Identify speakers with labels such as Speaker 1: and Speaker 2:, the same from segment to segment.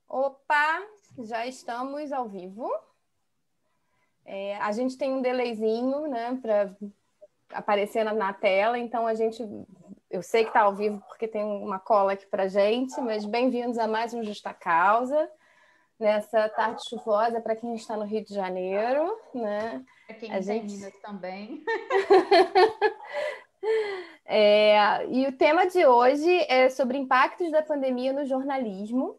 Speaker 1: Opa, já estamos ao vivo. A gente tem um delayzinho, né, para aparecer na tela, então eu sei que está ao vivo porque tem uma cola aqui para gente, mas bem-vindos a mais um Justa Causa, nessa tarde chuvosa para quem está no Rio de Janeiro, né?
Speaker 2: Para quem está em Minas também.
Speaker 1: E o tema de hoje é sobre impactos da pandemia no jornalismo.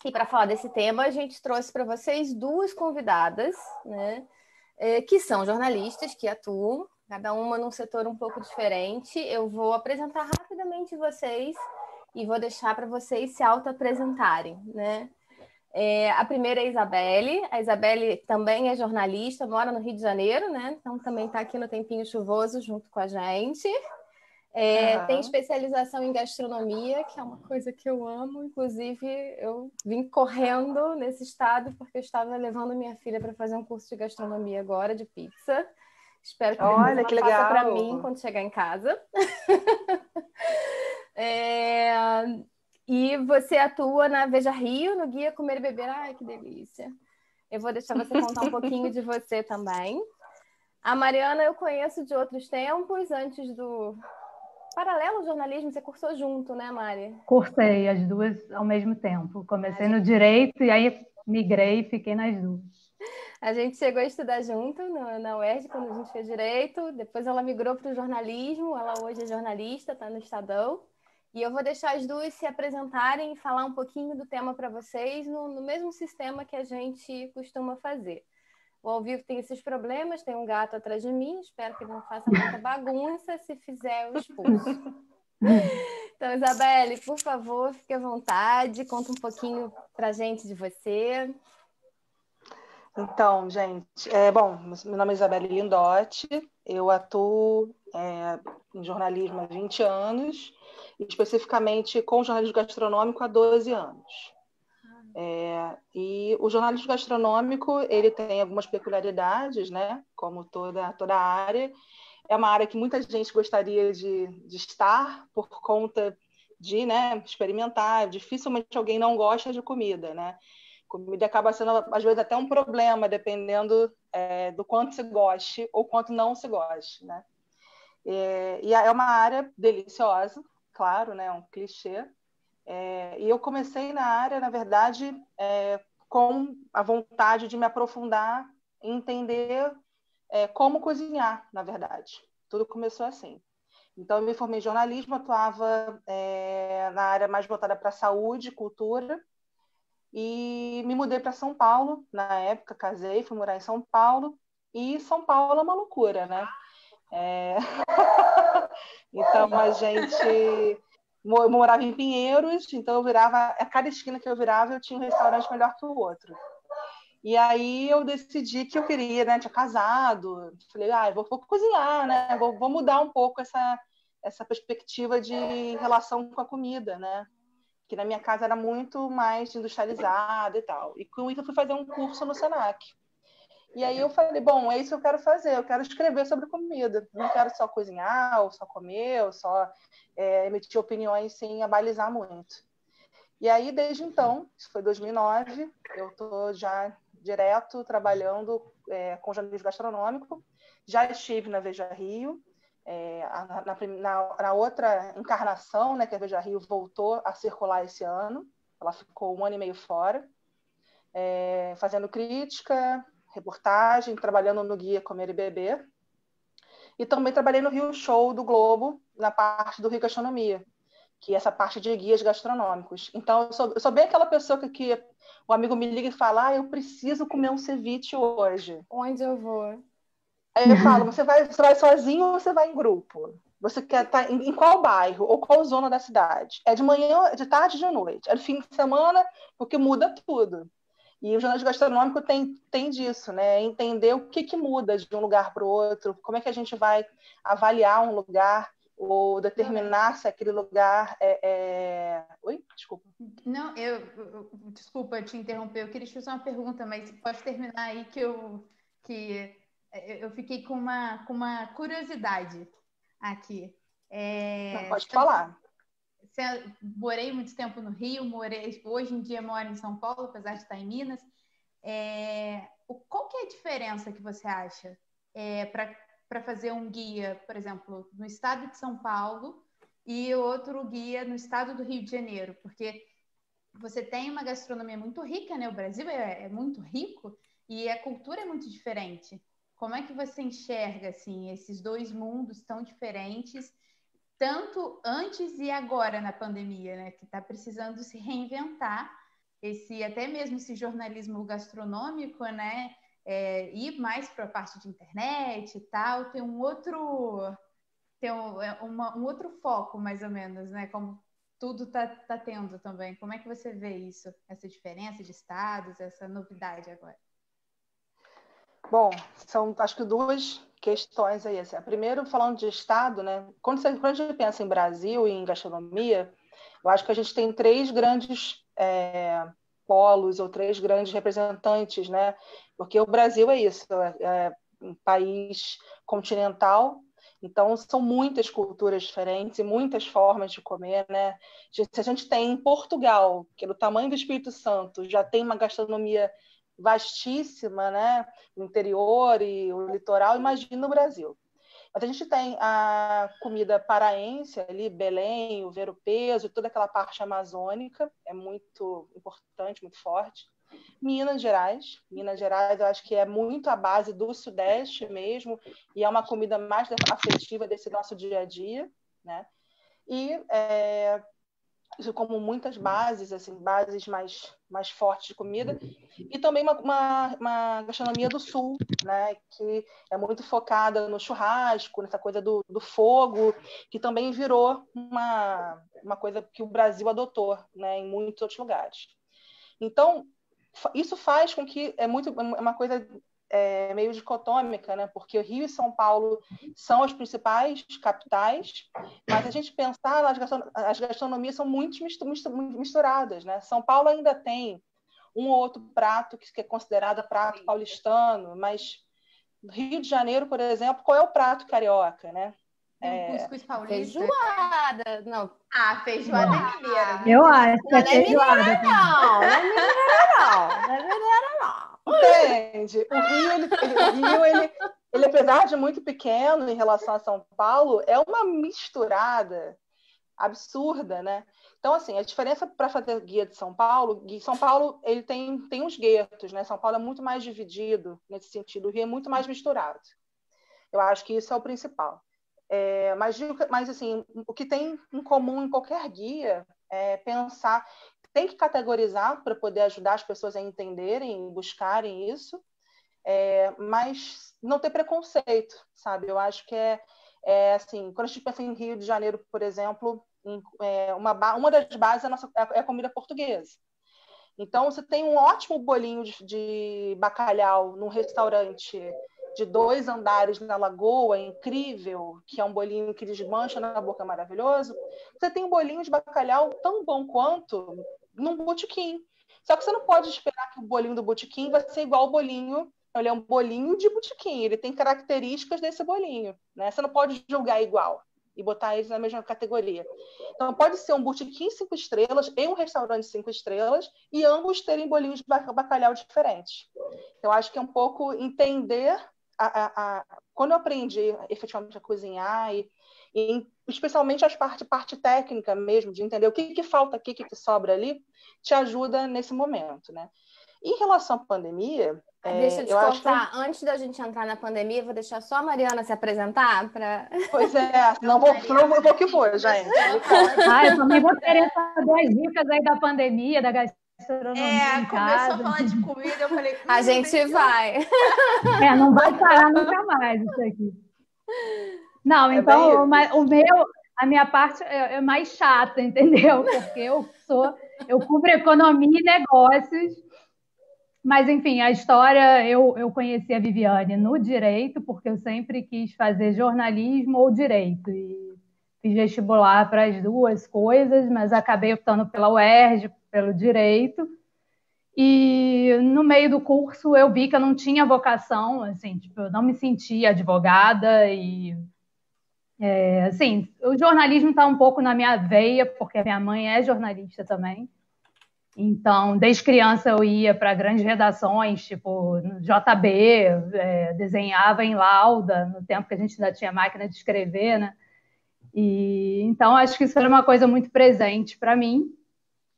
Speaker 1: E para falar desse tema, a gente trouxe para vocês duas convidadas, né, que são jornalistas, que atuam, cada uma num setor um pouco diferente. Eu vou apresentar rapidamente vocês e vou deixar para vocês se auto-apresentarem, né? A primeira é a Isabelle também é jornalista, mora no Rio de Janeiro, né? Então também está aqui no Tempinho Chuvoso junto com a gente. Tem especialização em gastronomia, que é uma coisa que eu amo. Inclusive, eu vim correndo nesse estado porque eu estava levando minha filha para fazer um curso de gastronomia agora, de pizza. Espero que depois ela faça para mim quando chegar em casa. E você atua na Veja Rio, no Guia Comer e Beber. Ai, que delícia! Eu vou deixar você contar um pouquinho de você também. A Mariana eu conheço de outros tempos, antes do Paralelo ao Jornalismo. Você cursou junto, né, Mari?
Speaker 3: Cursei as duas ao mesmo tempo. Comecei no Direito e aí migrei e fiquei nas duas.
Speaker 1: A gente chegou a estudar junto na UERJ, quando a gente fez Direito. Depois ela migrou para o jornalismo. Ela hoje é jornalista, está no Estadão. E eu vou deixar as duas se apresentarem e falar um pouquinho do tema para vocês no mesmo sistema que a gente costuma fazer. O ao vivo tem esses problemas, tem um gato atrás de mim, espero que ele não faça muita bagunça, se fizer eu expulso. Então, Isabelle, por favor, fique à vontade, conta um pouquinho para a gente de você.
Speaker 4: Então, gente, bom, meu nome é Isabelle Lindotti, eu atuo em jornalismo há 20 anos, especificamente com jornalismo gastronômico há 12 anos. E o jornalismo gastronômico, ele tem algumas peculiaridades, né? Como toda área. É uma área que muita gente gostaria de estar por conta de, né, experimentar. Dificilmente alguém não gosta de comida, né? Comida acaba sendo, às vezes, até um problema, dependendo do quanto se goste ou quanto não se goste, né? E é uma área deliciosa, claro, né? Um clichê. E eu comecei na área, na verdade, com a vontade de me aprofundar e entender como cozinhar, na verdade. Tudo começou assim. Então, eu me formei em jornalismo, atuava na área mais voltada para saúde, cultura, e me mudei para São Paulo, na época, casei, fui morar em São Paulo, e São Paulo é uma loucura, né? Então, a gente morava em Pinheiros, então eu virava, a cada esquina que eu virava, eu tinha um restaurante melhor que o outro. E aí eu decidi que eu queria, né? Tinha casado, falei, vou cozinhar, né? Vou mudar um pouco essa perspectiva de relação com a comida, né? Que na minha casa era muito mais industrializada e tal. E com isso eu fui fazer um curso no Senac. E aí eu falei, bom, é isso que eu quero fazer, eu quero escrever sobre comida. Não quero só cozinhar, ou só comer, ou só emitir opiniões sem abalizar muito. E aí, desde então, isso foi 2009, eu estou já direto trabalhando com jornalismo gastronômico. Já estive na Veja Rio, na outra encarnação, né, que a Veja Rio voltou a circular esse ano. Ela ficou 1 ano e meio fora, fazendo crítica, reportagem, trabalhando no Guia Comer e Beber. E também trabalhei no Rio Show do Globo, na parte do Rio Gastronomia, que é essa parte de guias gastronômicos. Então, eu sou bem aquela pessoa que o amigo me liga e fala, eu preciso comer um ceviche hoje.
Speaker 1: Onde eu vou?
Speaker 4: Aí eu falo, você vai sozinho ou você vai em grupo? Você quer estar em qual bairro ou qual zona da cidade? É de manhã, de tarde, de noite? É de fim de semana? Porque muda tudo. E o jornalismo gastronômico tem disso, né? Entender o que muda de um lugar para o outro, como é que a gente vai avaliar um lugar ou determinar se aquele lugar Oi? Desculpa.
Speaker 2: Não, desculpa te interromper, eu queria te fazer uma pergunta, mas pode terminar aí que eu fiquei com uma curiosidade aqui.
Speaker 4: Não, pode falar.
Speaker 2: morei muito tempo no Rio, hoje em dia moro em São Paulo, apesar de estar em Minas. Qual que é a diferença que você acha para fazer um guia, por exemplo, no estado de São Paulo e outro guia no estado do Rio de Janeiro? Porque você tem uma gastronomia muito rica, né? O Brasil é muito rico e a cultura é muito diferente. Como é que você enxerga assim, esses dois mundos tão diferentes, tanto antes e agora na pandemia, né? Que está precisando se reinventar, até mesmo esse jornalismo gastronômico, né? Ir mais para a parte de internet e tal, tem um outro foco, mais ou menos, né? Como tudo tá tendo também. Como é que você vê isso? Essa diferença de estados, essa novidade agora?
Speaker 4: Bom, são acho que duas questões aí. Assim. Primeiro, falando de estado, né? Quando a gente pensa em Brasil e em gastronomia, eu acho que a gente tem três grandes polos ou três grandes representantes, né? Porque o Brasil é isso, é um país continental. Então, são muitas culturas diferentes e muitas formas de comer, né? Se a gente tem em Portugal, que é do tamanho do Espírito Santo, já tem uma gastronomia vastíssima, né? No interior e o litoral, imagina no Brasil. Mas a gente tem a comida paraense ali, Belém, o Ver-o-Peso, toda aquela parte amazônica, é muito importante, muito forte. Minas Gerais eu acho que é muito a base do Sudeste mesmo, e é uma comida mais afetiva desse nosso dia a dia, né? E como muitas bases, assim, bases mais fortes de comida, e também uma gastronomia do Sul, né, que é muito focada no churrasco, nessa coisa do fogo, que também virou uma coisa que o Brasil adotou, né, em muitos outros lugares. Então, isso faz com que é uma coisa meio dicotômica, né? Porque o Rio e São Paulo são as principais capitais, mas a gente pensar, as gastronomias são muito misturadas, né? São Paulo ainda tem um ou outro prato que é considerado prato paulistano, mas no Rio de Janeiro, por exemplo, qual é o prato carioca, né?
Speaker 2: Cuscuz paulista.
Speaker 1: Feijoada. Não.
Speaker 2: Feijoada é mineira.
Speaker 3: Eu acho que
Speaker 1: Não é
Speaker 3: feijoada.
Speaker 1: Não é mineira, não.
Speaker 4: Entende? O Rio, ele, apesar de muito pequeno em relação a São Paulo, é uma misturada absurda, né? Então, assim, a diferença para fazer guia de São Paulo ele tem uns guetos, né? São Paulo é muito mais dividido nesse sentido, o Rio é muito mais misturado. Eu acho que isso é o principal. Mas assim, o que tem em comum em qualquer guia é pensar, tem que categorizar para poder ajudar as pessoas a entenderem, buscarem isso, mas não ter preconceito, sabe? Eu acho que assim, quando a gente pensa em Rio de Janeiro, por exemplo, uma das bases é a comida portuguesa. Então, você tem um ótimo bolinho de bacalhau num restaurante de 2 andares na Lagoa, incrível, que é um bolinho que desmancha na boca, maravilhoso. Você tem um bolinho de bacalhau tão bom quanto num botequim. Só que você não pode esperar que o bolinho do botequim vai ser igual ao bolinho. Ele é um bolinho de botequim, ele tem características desse bolinho, né? Você não pode julgar igual e botar eles na mesma categoria. Então, pode ser um botequim 5 estrelas e um restaurante 5 estrelas e ambos terem bolinhos de bacalhau diferentes. Então, acho que é um pouco entender quando eu aprendi efetivamente a cozinhar e especialmente a parte técnica mesmo, de entender o que falta aqui, o que sobra ali, te ajuda nesse momento, né? Em relação à pandemia...
Speaker 1: Deixa eu te cortar. Antes da gente entrar na pandemia, vou deixar só a Mariana se apresentar para...
Speaker 4: Pois senão eu vou que vou, gente.
Speaker 3: Eu também vou querer saber as dicas aí da pandemia, da gastronomia em casa.
Speaker 2: Começou a falar de comida, eu falei...
Speaker 1: A gente vai.
Speaker 3: Não vai parar nunca mais isso aqui. Não, então a minha parte é mais chata, entendeu? Porque eu cubro economia e negócios. Mas, enfim, a história, eu conheci a Viviane no direito, porque eu sempre quis fazer jornalismo ou direito. E fiz vestibular para as duas coisas, mas acabei optando pela UERJ, pelo direito. E no meio do curso eu vi que eu não tinha vocação, assim, tipo, eu não me sentia advogada e Assim, o jornalismo está um pouco na minha veia, porque a minha mãe é jornalista também. Então, desde criança eu ia para grandes redações, tipo no JB, desenhava em lauda, no tempo que a gente ainda tinha máquina de escrever, né? E então acho que isso era uma coisa muito presente para mim.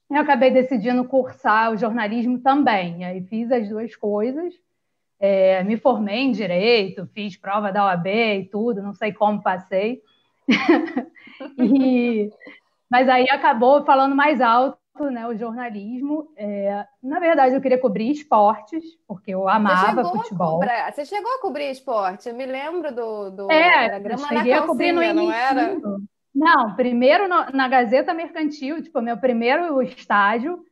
Speaker 3: Eu acabei decidindo cursar o jornalismo também, aí fiz as duas coisas. Me formei em Direito, fiz prova da OAB e tudo, não sei como passei. Mas aí acabou falando mais alto, né, o jornalismo. Na verdade, eu queria cobrir esportes, porque eu amava futebol.
Speaker 1: Você chegou a cobrir esporte? Eu me lembro
Speaker 3: Era
Speaker 1: grama na
Speaker 3: cheguei a cobrir no
Speaker 1: calcinha, não
Speaker 3: início.
Speaker 1: era?
Speaker 3: Não, primeiro na Gazeta Mercantil, tipo, meu primeiro estágio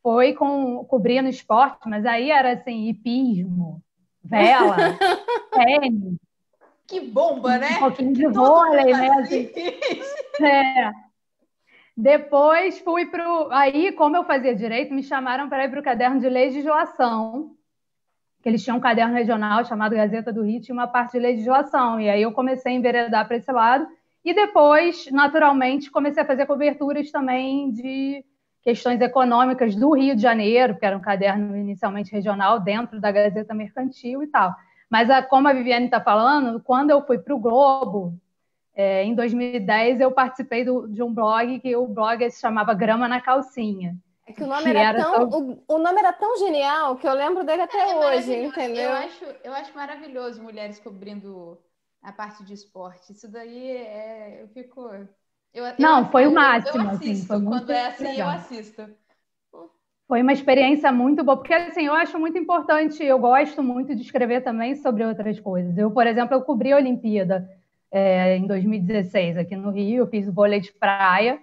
Speaker 3: foi cobrindo esporte, mas aí era assim, hipismo, vela, tênis.
Speaker 2: Que bomba, né?
Speaker 3: Um pouquinho de
Speaker 2: Que todo
Speaker 3: vôlei,
Speaker 2: mundo
Speaker 3: né? Assim. Depois fui para Aí, como eu fazia direito, me chamaram para ir para o caderno de legislação, que eles tinham um caderno regional chamado Gazeta do Rio, tinha uma parte de legislação. E aí eu comecei a enveredar para esse lado. E depois, naturalmente, comecei a fazer coberturas também de questões econômicas do Rio de Janeiro, que era um caderno inicialmente regional, dentro da Gazeta Mercantil e tal. Mas, como a Viviane está falando, quando eu fui para o Globo, em 2010, eu participei de um blog, que o blog se chamava Grama na Calcinha.
Speaker 1: É que o nome o nome era tão genial que eu lembro dele até hoje, entendeu?
Speaker 2: Eu acho maravilhoso mulheres cobrindo a parte de esporte. Isso daí eu fico.
Speaker 3: Foi o máximo.
Speaker 2: Eu assisto.
Speaker 3: Assim, foi muito
Speaker 2: quando é assim,
Speaker 3: legal.
Speaker 2: eu assisto.
Speaker 3: Foi uma experiência muito boa, porque assim, eu acho muito importante, eu gosto muito de escrever também sobre outras coisas. Eu, por exemplo, eu cobri a Olimpíada em 2016 aqui no Rio, eu fiz vôlei de praia,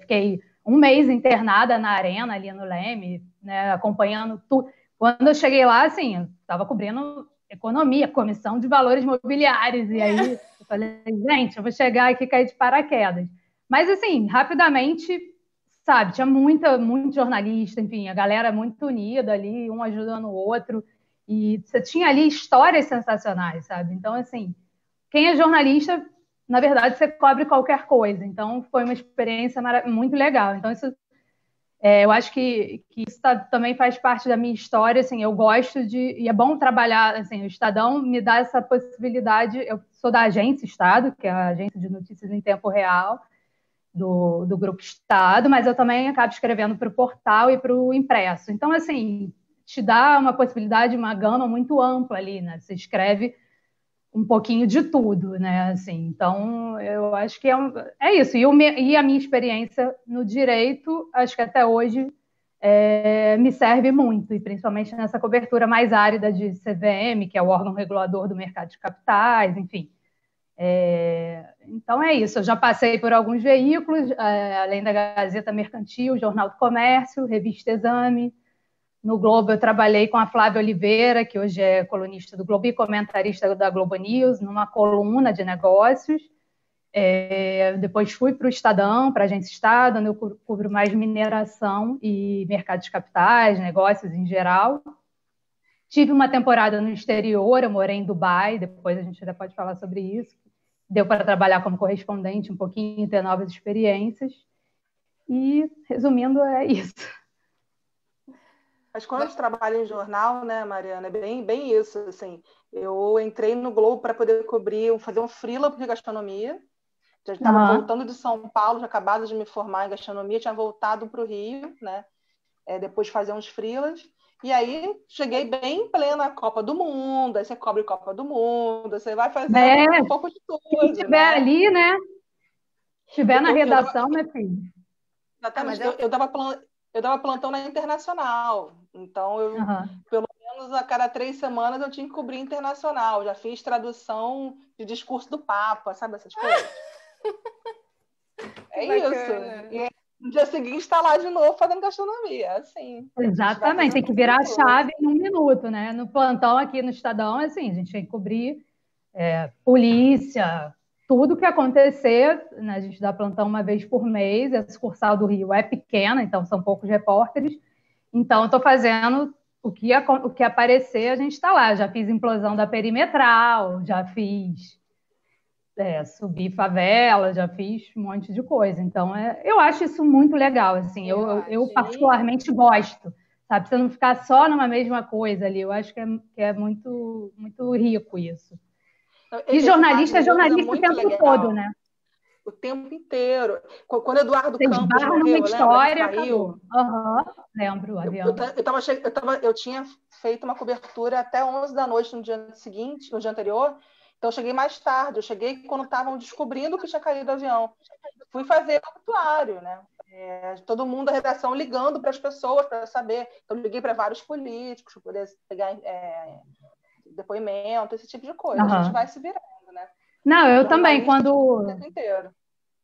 Speaker 3: fiquei um mês internada na arena ali no Leme, né, acompanhando tudo. Quando eu cheguei lá, assim, eu estava cobrindo economia, comissão de valores mobiliários, e aí eu falei, gente, eu vou chegar aqui e cair de paraquedas. Mas assim, rapidamente, sabe, tinha muito jornalista, enfim, a galera muito unida ali, um ajudando o outro, e você tinha ali histórias sensacionais, sabe? Então, assim, quem é jornalista, na verdade, você cobre qualquer coisa. Então, foi uma experiência muito legal. Então, isso, eu acho que isso também faz parte da minha história. Assim, eu gosto e é bom trabalhar. Assim, o Estadão me dá essa possibilidade. Eu sou da Agência Estado, que é a agência de notícias em tempo real do Grupo Estado, mas eu também acabo escrevendo para o portal e para o impresso. Então, assim, te dá uma possibilidade, uma gama muito ampla ali, né? Você escreve um pouquinho de tudo, né? Assim, então, eu acho que é isso. E a minha experiência no direito, acho que até hoje me serve muito, e principalmente nessa cobertura mais árida de CVM, que é o órgão regulador do mercado de capitais, enfim. Então, é isso. Eu já passei por alguns veículos, além da Gazeta Mercantil, Jornal do Comércio, Revista Exame. No Globo, eu trabalhei com a Flávia Oliveira, que hoje é colunista do Globo e comentarista da Globo News, numa coluna de negócios. Depois fui para o Estadão, para a Agência Estado, onde eu cubro mais mineração e mercado de capitais, negócios em geral. Tive uma temporada no exterior, eu morei em Dubai, depois a gente ainda pode falar sobre isso. Deu para trabalhar como correspondente um pouquinho, ter novas experiências. E, resumindo, é isso.
Speaker 4: Mas quando a gente trabalha em jornal, né, Mariana, é bem isso. Assim, eu entrei no Globo para poder fazer um freela de gastronomia. Já estava voltando de São Paulo, já acabado de me formar em gastronomia, tinha voltado para o Rio, né? Depois de fazer uns freelas. E aí cheguei bem em plena Copa do Mundo, aí você cobre Copa do Mundo, você vai fazendo um pouco de tudo.
Speaker 3: Quem estiver ali, né? Estiver na redação, meu filho.
Speaker 4: Exatamente. Eu dava plantão na Internacional. Então, pelo menos a cada 3 semanas eu tinha que cobrir Internacional. Já fiz tradução de discurso do Papa, sabe essas coisas? Isso. E no dia seguinte está lá de novo fazendo gastronomia, assim.
Speaker 3: Exatamente, tem que virar a chave em 1 minuto, né? No plantão aqui no Estadão, assim, a gente tem que cobrir polícia, tudo que acontecer, né? A gente dá plantão uma vez por mês, a sucursal do Rio é pequena, então são poucos repórteres, então eu estou fazendo o que aparecer, a gente está lá. Já fiz implosão da Perimetral, já fiz subi favela, já fiz um monte de coisa. Então, eu acho isso muito legal, assim. Eu particularmente gosto, sabe? Você não ficar só numa mesma coisa ali. Eu acho que é muito, muito rico isso. E jornalista é jornalista o tempo todo, né?
Speaker 4: O tempo inteiro. Quando Eduardo
Speaker 3: Vocês
Speaker 4: Campos
Speaker 3: barram
Speaker 4: morreu,
Speaker 3: numa história,
Speaker 4: caiu.
Speaker 3: Lembro,
Speaker 4: eu tinha feito uma cobertura até 11 da noite no dia seguinte, no dia anterior, então eu cheguei mais tarde. Eu cheguei quando estavam descobrindo que tinha caído o avião. Fui fazer o obituário, né? Todo mundo da redação ligando para as pessoas para saber. Então, eu liguei para vários políticos para poder pegar depoimento, esse tipo de coisa. A gente vai se virando, né?
Speaker 3: Não, eu também,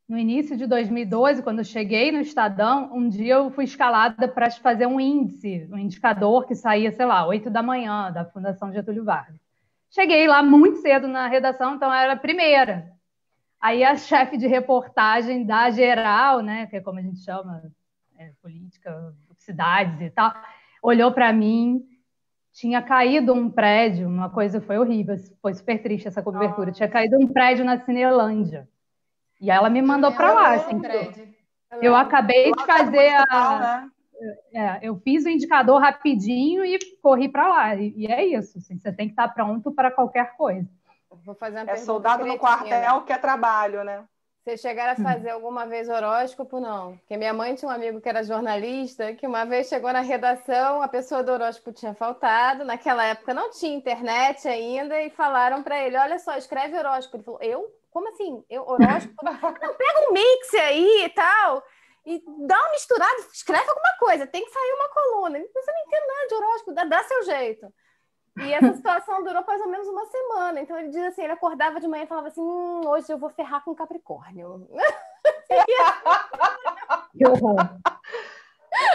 Speaker 3: no início de 2012, quando eu cheguei no Estadão, um dia eu fui escalada para fazer um índice, um indicador que saía, sei lá, 8 da manhã, da Fundação Getúlio Vargas. Cheguei lá muito cedo na redação, então eu era a primeira. Aí a chefe de reportagem da Geral, né, que é como a gente chama, política, cidades e tal, olhou para mim, tinha caído um prédio, uma coisa foi horrível, foi super triste essa cobertura, tinha caído um prédio na Cinelândia. E ela me mandou para lá. Assim, eu acabei de fazer eu fiz o indicador rapidinho e corri para lá. E é isso. Assim, você tem que estar pronto para qualquer coisa.
Speaker 1: Vou fazer uma pergunta
Speaker 4: soldado no quartel que é trabalho, né?
Speaker 1: Vocês chegaram a fazer alguma vez horóscopo, não? Porque minha mãe tinha um amigo que era jornalista, que uma vez chegou na redação, a pessoa do horóscopo tinha faltado, naquela época não tinha internet ainda, e falaram para ele, olha só, escreve horóscopo. Ele falou, eu? Como assim? Eu, horóscopo? Não, pega um mix aí e tal, e dá uma misturada, escreve alguma coisa, tem que sair uma coluna. Você não entende nada de horóscopo, dá seu jeito. E essa situação durou mais ou menos uma semana. Então ele diz assim, ele acordava de manhã e falava assim, hoje eu vou ferrar com Capricórnio.
Speaker 3: Que horror.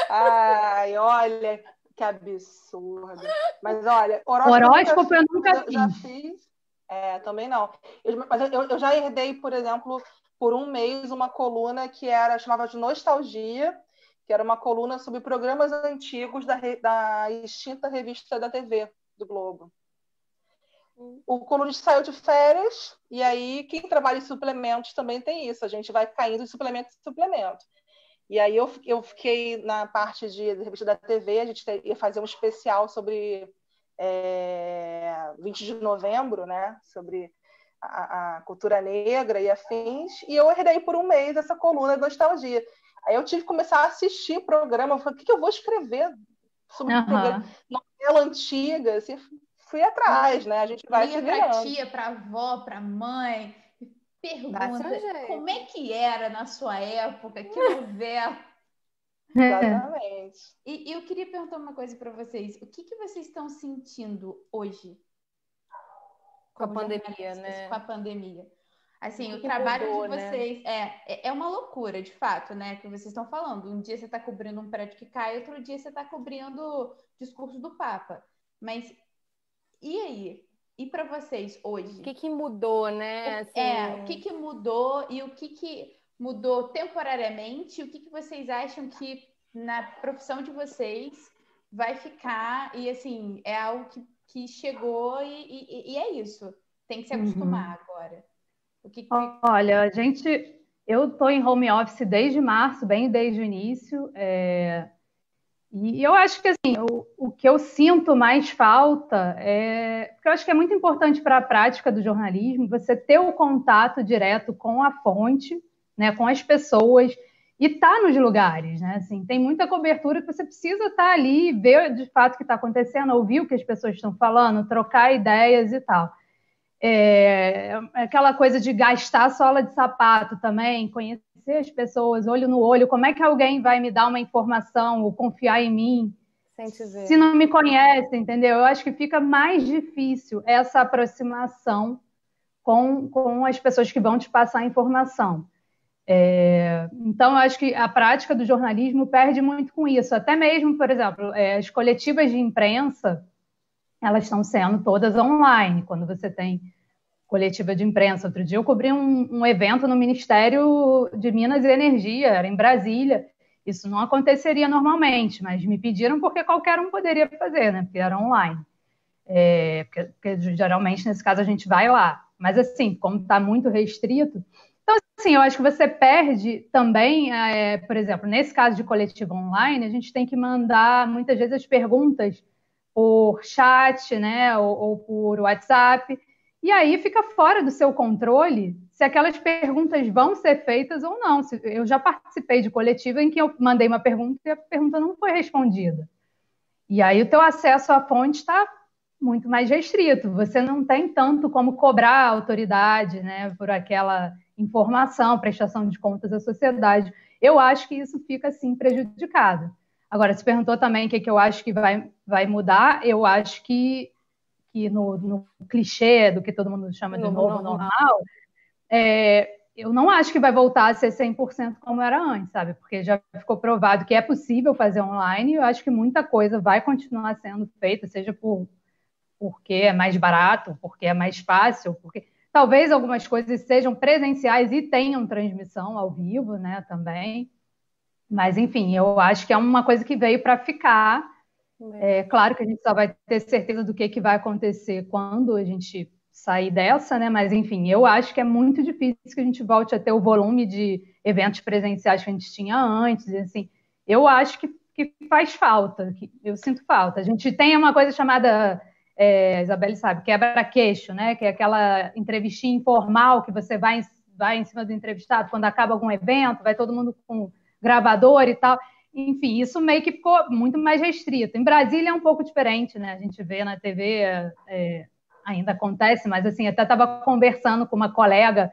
Speaker 4: Ai, olha, que absurdo. Mas olha,
Speaker 3: horóscopo eu nunca fiz.
Speaker 4: Já fiz. Também não. Mas eu já herdei, por exemplo, por um mês, uma coluna que chamava de Nostalgia, que era uma coluna sobre programas antigos da extinta revista da TV do Globo. O colunista saiu de férias, e aí quem trabalha em suplementos também tem isso, a gente vai caindo de suplemento em suplemento. E aí eu fiquei na parte de revista da TV, a gente ia fazer um especial sobre 20 de novembro, né? Sobre a cultura negra e afins, e eu herdei por um mês essa coluna de Nostalgia. Aí eu tive que começar a assistir programa, eu falei, o que eu vou escrever sobre programa? Novela antiga, assim, fui atrás, né? A gente vai se virando.
Speaker 2: Pra tia, pra avó, pra mãe, pergunta, como é que era na sua época, que novela?
Speaker 4: Exatamente.
Speaker 2: E eu queria perguntar uma coisa para vocês, o que vocês estão sentindo hoje?
Speaker 1: Com a pandemia, né?
Speaker 2: Com a pandemia. Assim, o trabalho de vocês é uma loucura, de fato, né? Que vocês estão falando. Um dia você está cobrindo um prédio que cai, outro dia você está cobrindo o discurso do Papa. Mas e aí? E para vocês hoje?
Speaker 1: O que mudou, né?
Speaker 2: Assim... o que mudou e o que mudou temporariamente? O que vocês acham que na profissão de vocês vai ficar? E assim, é algo que chegou e é isso. Tem que se acostumar agora.
Speaker 3: Olha, eu estou em home office desde março, bem desde o início, e eu acho que assim, o que eu sinto mais falta porque eu acho que é muito importante para a prática do jornalismo você ter o contato direto com a fonte, né, com as pessoas, e estar nos lugares, né? Assim, tem muita cobertura que você precisa estar ali, ver de fato o que está acontecendo, ouvir o que as pessoas estão falando, trocar ideias e tal. Aquela coisa de gastar sola de sapato também, conhecer as pessoas, olho no olho, como é que alguém vai me dar uma informação ou confiar em mim se não me conhece, entendeu? Eu acho que fica mais difícil essa aproximação com as pessoas que vão te passar a informação. Então, eu acho que a prática do jornalismo perde muito com isso. Até mesmo, por exemplo, as coletivas de imprensa, elas estão sendo todas online, quando você tem coletiva de imprensa. Outro dia eu cobri um evento no Ministério de Minas e Energia, era em Brasília. Isso não aconteceria normalmente, mas me pediram porque qualquer um poderia fazer, né? Porque era online. Porque geralmente, nesse caso, a gente vai lá. Mas, assim, como está muito restrito... Então, assim, eu acho que você perde também, por exemplo, nesse caso de coletivo online, a gente tem que mandar, muitas vezes, as perguntas por chat, né, ou por WhatsApp, e aí fica fora do seu controle se aquelas perguntas vão ser feitas ou não. Eu já participei de coletivo em que eu mandei uma pergunta e a pergunta não foi respondida. E aí o teu acesso à fonte está muito mais restrito. Você não tem tanto como cobrar a autoridade, né, por aquela informação, prestação de contas à sociedade. Eu acho que isso fica, assim, prejudicado. Agora, você perguntou também o que eu acho que vai mudar. Eu acho que no clichê do que todo mundo chama de novo normal, eu não acho que vai voltar a ser 100% como era antes, sabe? Porque já ficou provado que é possível fazer online, e eu acho que muita coisa vai continuar sendo feita, seja porque é mais barato, porque é mais fácil, porque talvez algumas coisas sejam presenciais e tenham transmissão ao vivo, né, também. Mas, enfim, eu acho que é uma coisa que veio para ficar. É claro que a gente só vai ter certeza do que vai acontecer quando a gente sair dessa, né? Mas, enfim, eu acho que é muito difícil que a gente volte a ter o volume de eventos presenciais que a gente tinha antes. E, assim, eu acho que faz falta, que eu sinto falta. A gente tem uma coisa chamada, Isabelle sabe, quebra-queixo, né? Que é aquela entrevistinha informal que você vai em cima do entrevistado quando acaba algum evento, vai todo mundo com gravador e tal. Enfim, isso meio que ficou muito mais restrito. Em Brasília é um pouco diferente, né? A gente vê na TV, ainda acontece, mas assim, até estava conversando com uma colega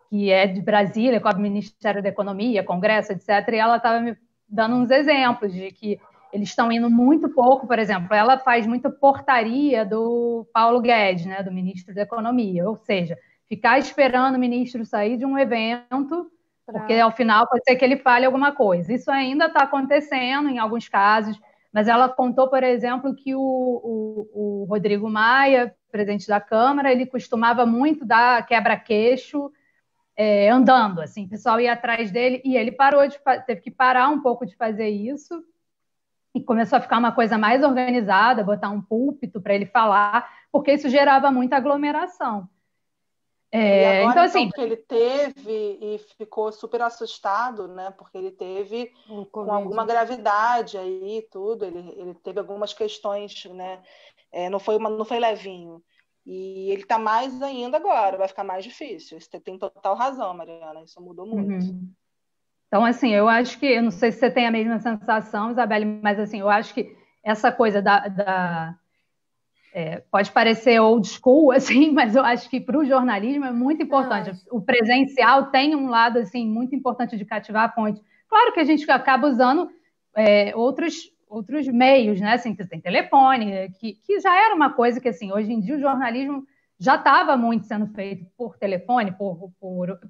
Speaker 3: que é de Brasília, com o Ministério da Economia, Congresso, etc., e ela estava me dando uns exemplos de que eles estão indo muito pouco, por exemplo, ela faz muita portaria do Paulo Guedes, né, do ministro da Economia, ou seja, ficar esperando o ministro sair de um evento, porque ao final pode ser que ele fale alguma coisa. Isso ainda está acontecendo em alguns casos, mas ela contou, por exemplo, que o Rodrigo Maia, presidente da Câmara, ele costumava muito dar quebra-queixo andando, assim, o pessoal ia atrás dele e ele teve que parar um pouco de fazer isso e começou a ficar uma coisa mais organizada, botar um púlpito para ele falar, porque isso gerava muita aglomeração.
Speaker 4: E agora, então, assim, que ele teve e ficou super assustado, né? Porque ele teve com alguma gravidade aí e tudo, ele teve algumas questões, né? Não foi levinho. E ele está mais ainda agora, vai ficar mais difícil. Você tem total razão, Mariana, isso mudou muito.
Speaker 3: Uhum. Então, assim, eu acho que, eu não sei se você tem a mesma sensação, Isabelle, mas assim, eu acho que essa coisa pode parecer old school, assim, mas eu acho que para o jornalismo é muito importante. O presencial tem um lado assim muito importante de cativar a fonte. Claro que a gente acaba usando outros meios, né? Assim, que tem telefone, que já era uma coisa que assim, hoje em dia o jornalismo já estava muito sendo feito por telefone,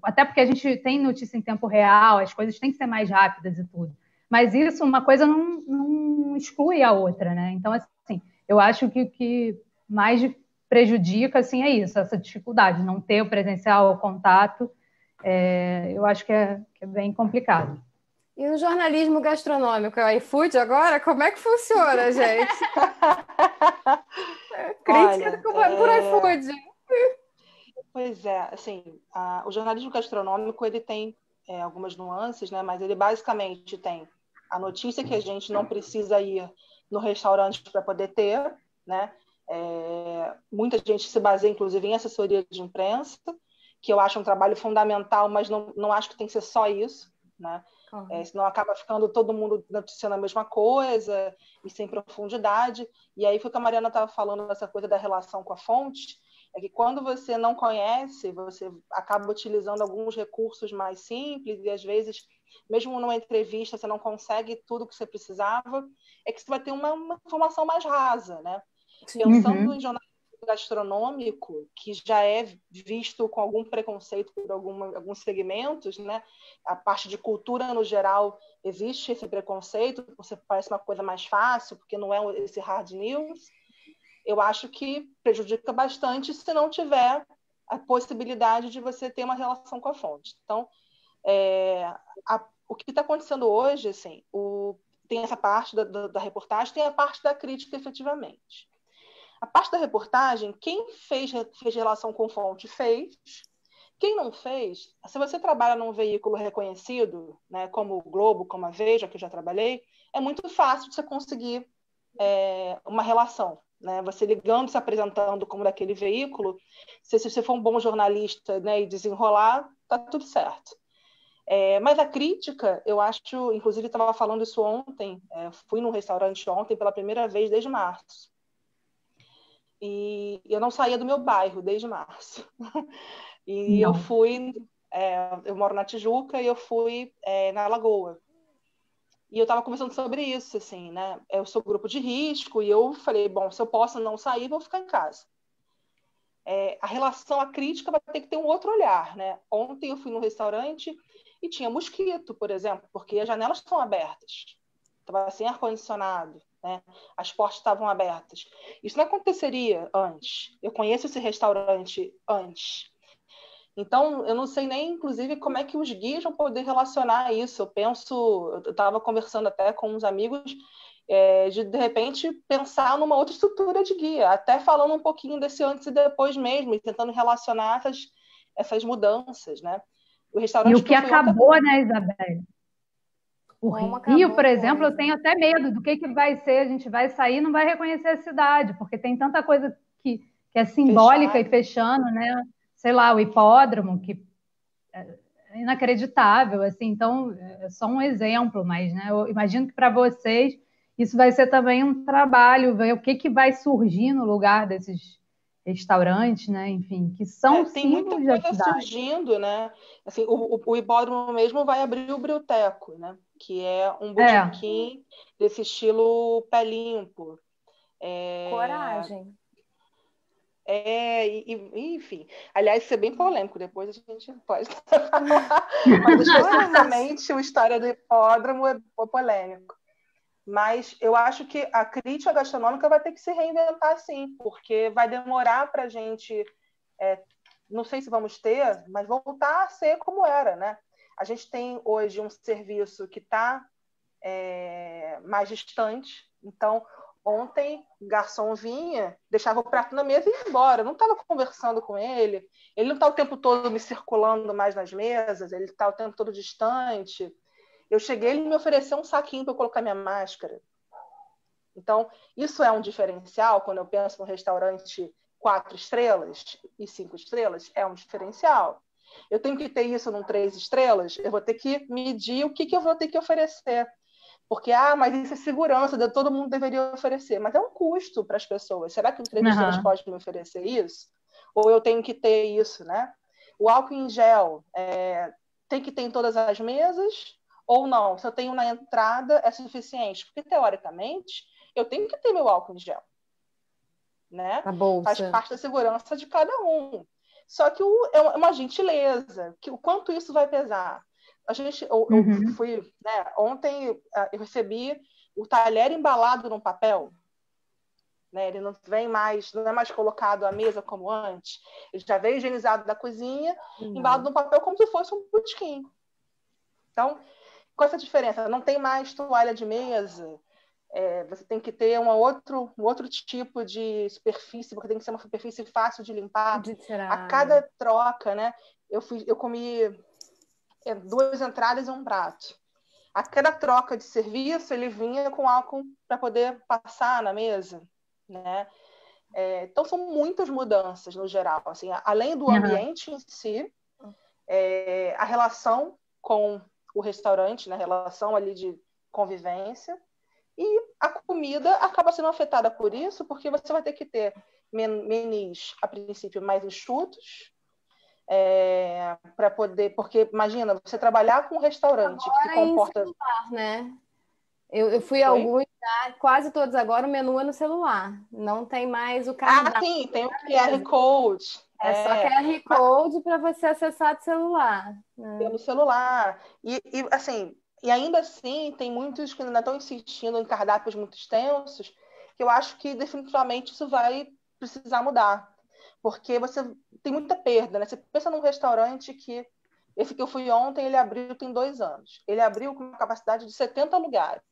Speaker 3: até porque a gente tem notícia em tempo real, as coisas têm que ser mais rápidas e tudo. Mas isso, uma coisa não exclui a outra, né? Então, assim, eu acho que o que mais prejudica assim, é isso, essa dificuldade, não ter o presencial, o contato, eu acho que é bem complicado.
Speaker 1: E no jornalismo gastronômico, é o iFood agora? Como é que funciona, gente? Crítica por iFood.
Speaker 4: Pois é, assim, o jornalismo gastronômico ele tem algumas nuances, né? Mas ele basicamente tem a notícia que a gente não precisa ir no restaurante para poder ter, né? Muita gente se baseia, inclusive, em assessoria de imprensa, que eu acho um trabalho fundamental, mas não acho que tem que ser só isso, né? Senão acaba ficando todo mundo noticiando a mesma coisa e sem profundidade. E aí foi o que a Mariana estava falando dessa coisa da relação com a fonte, é que quando você não conhece, você acaba utilizando alguns recursos mais simples e às vezes, mesmo numa entrevista, você não consegue tudo que você precisava, é que você vai ter uma informação mais rasa, né? Pensando em jornalismo gastronômico, que já é visto com algum preconceito por alguns segmentos, né? A parte de cultura, no geral, existe esse preconceito, você parece uma coisa mais fácil, porque não é esse hard news. Eu acho que prejudica bastante se não tiver a possibilidade de você ter uma relação com a fonte. Então, o que está acontecendo hoje, assim, tem essa parte da reportagem, tem a parte da crítica, efetivamente. A parte da reportagem, quem fez relação com fonte fez. Quem não fez, se você trabalha num veículo reconhecido, né, como o Globo, como a Veja, que eu já trabalhei, é muito fácil de você conseguir uma relação. Né? Você ligando, se apresentando como daquele veículo, se você for um bom jornalista, né, e desenrolar, tá tudo certo. Mas a crítica, eu acho, inclusive estava falando isso ontem, fui num restaurante ontem pela primeira vez desde março. E eu não saía do meu bairro desde março. E eu fui, eu moro na Tijuca e eu fui na Lagoa. E eu estava conversando sobre isso, assim, né? Eu sou grupo de risco e eu falei, bom, se eu posso não sair, vou ficar em casa. A relação, a crítica vai ter que ter um outro olhar, né? Ontem eu fui num restaurante e tinha mosquito, por exemplo, porque as janelas estão abertas. Estava sem ar-condicionado, né? As portas estavam abertas. Isso não aconteceria antes. Eu conheço esse restaurante antes. Então, eu não sei nem, inclusive, como é que os guias vão poder relacionar isso. Eu estava conversando até com uns amigos de repente, pensar numa outra estrutura de guia, até falando um pouquinho desse antes e depois mesmo, e tentando relacionar essas mudanças, né?
Speaker 3: O restaurante e o que acabou, né, Isabelle? O Rio, por exemplo, eu tenho até medo do que vai ser. A gente vai sair e não vai reconhecer a cidade, porque tem tanta coisa que é simbólica e fechando, né? Sei lá, o hipódromo, que é inacreditável, assim. Então, é só um exemplo, mas, né, eu imagino que para vocês isso vai ser também um trabalho, ver o que vai surgir no lugar desses restaurantes, né? Enfim, que são
Speaker 4: tem muita coisa surgindo, né? Assim, o hipódromo mesmo vai abrir o Brioteco, né? Que é um botequim desse estilo pé limpo.
Speaker 1: Coragem.
Speaker 4: Enfim. Aliás, isso é bem polêmico, depois a gente pode falar. Mas especificamente a história do hipódromo é polêmico. Mas eu acho que a crítica gastronômica vai ter que se reinventar, sim, porque vai demorar para a gente, não sei se vamos ter, mas voltar a ser como era, né? A gente tem hoje um serviço que está mais distante. Então, ontem, o garçom vinha, deixava o prato na mesa e ia embora. Eu não estava conversando com ele. Ele não está o tempo todo me circulando mais nas mesas, ele está o tempo todo distante. Eu cheguei, ele me ofereceu um saquinho para eu colocar minha máscara. Então, isso é um diferencial quando eu penso num restaurante 4 estrelas e 5 estrelas, é um diferencial. Eu tenho que ter isso num 3 estrelas, eu vou ter que medir o que eu vou ter que oferecer. Porque, mas isso é segurança, todo mundo deveria oferecer. Mas é um custo para as pessoas. Será que um 3 estrelas pode me oferecer isso? Ou eu tenho que ter isso, né? O álcool em gel tem que ter em todas as mesas? Ou não, se eu tenho na entrada, é suficiente? Porque, teoricamente, eu tenho que ter meu álcool em gel. Né? Faz parte da segurança de cada um. Só que é uma gentileza. O quanto isso vai pesar? Eu fui, né, ontem eu recebi o talher embalado num papel. Né? Ele não vem mais, não é mais colocado à mesa como antes. Ele já veio higienizado da cozinha, embalado num papel como se fosse um botequim. Então, com essa diferença, não tem mais toalha de mesa, você tem que ter um outro tipo de superfície, porque tem que ser uma superfície fácil de limpar. A cada troca, né? Eu comi 2 entradas e um prato. A cada troca de serviço, ele vinha com álcool para poder passar na mesa, né? Então, são muitas mudanças no geral. Assim, além do ambiente em si, a relação com o restaurante, né? A relação ali de convivência. E a comida acaba sendo afetada por isso, porque você vai ter que ter menus, a princípio, mais enxutos, para poder... Porque, imagina, você trabalhar com um restaurante
Speaker 1: agora
Speaker 4: que comporta...
Speaker 1: em celular, né? Eu fui a alguns, quase todos agora, o menu é no celular. Não tem mais o cardápio.
Speaker 4: Sim, tem o QR Code.
Speaker 1: Só QR Code para você acessar do celular.
Speaker 4: Pelo celular. Assim... E ainda assim, tem muitos que ainda estão insistindo em cardápios muito extensos, que eu acho que definitivamente isso vai precisar mudar. Porque você tem muita perda, né? Você pensa num restaurante que... Esse que eu fui ontem, ele abriu tem 2 anos. Ele abriu com uma capacidade de 70 lugares.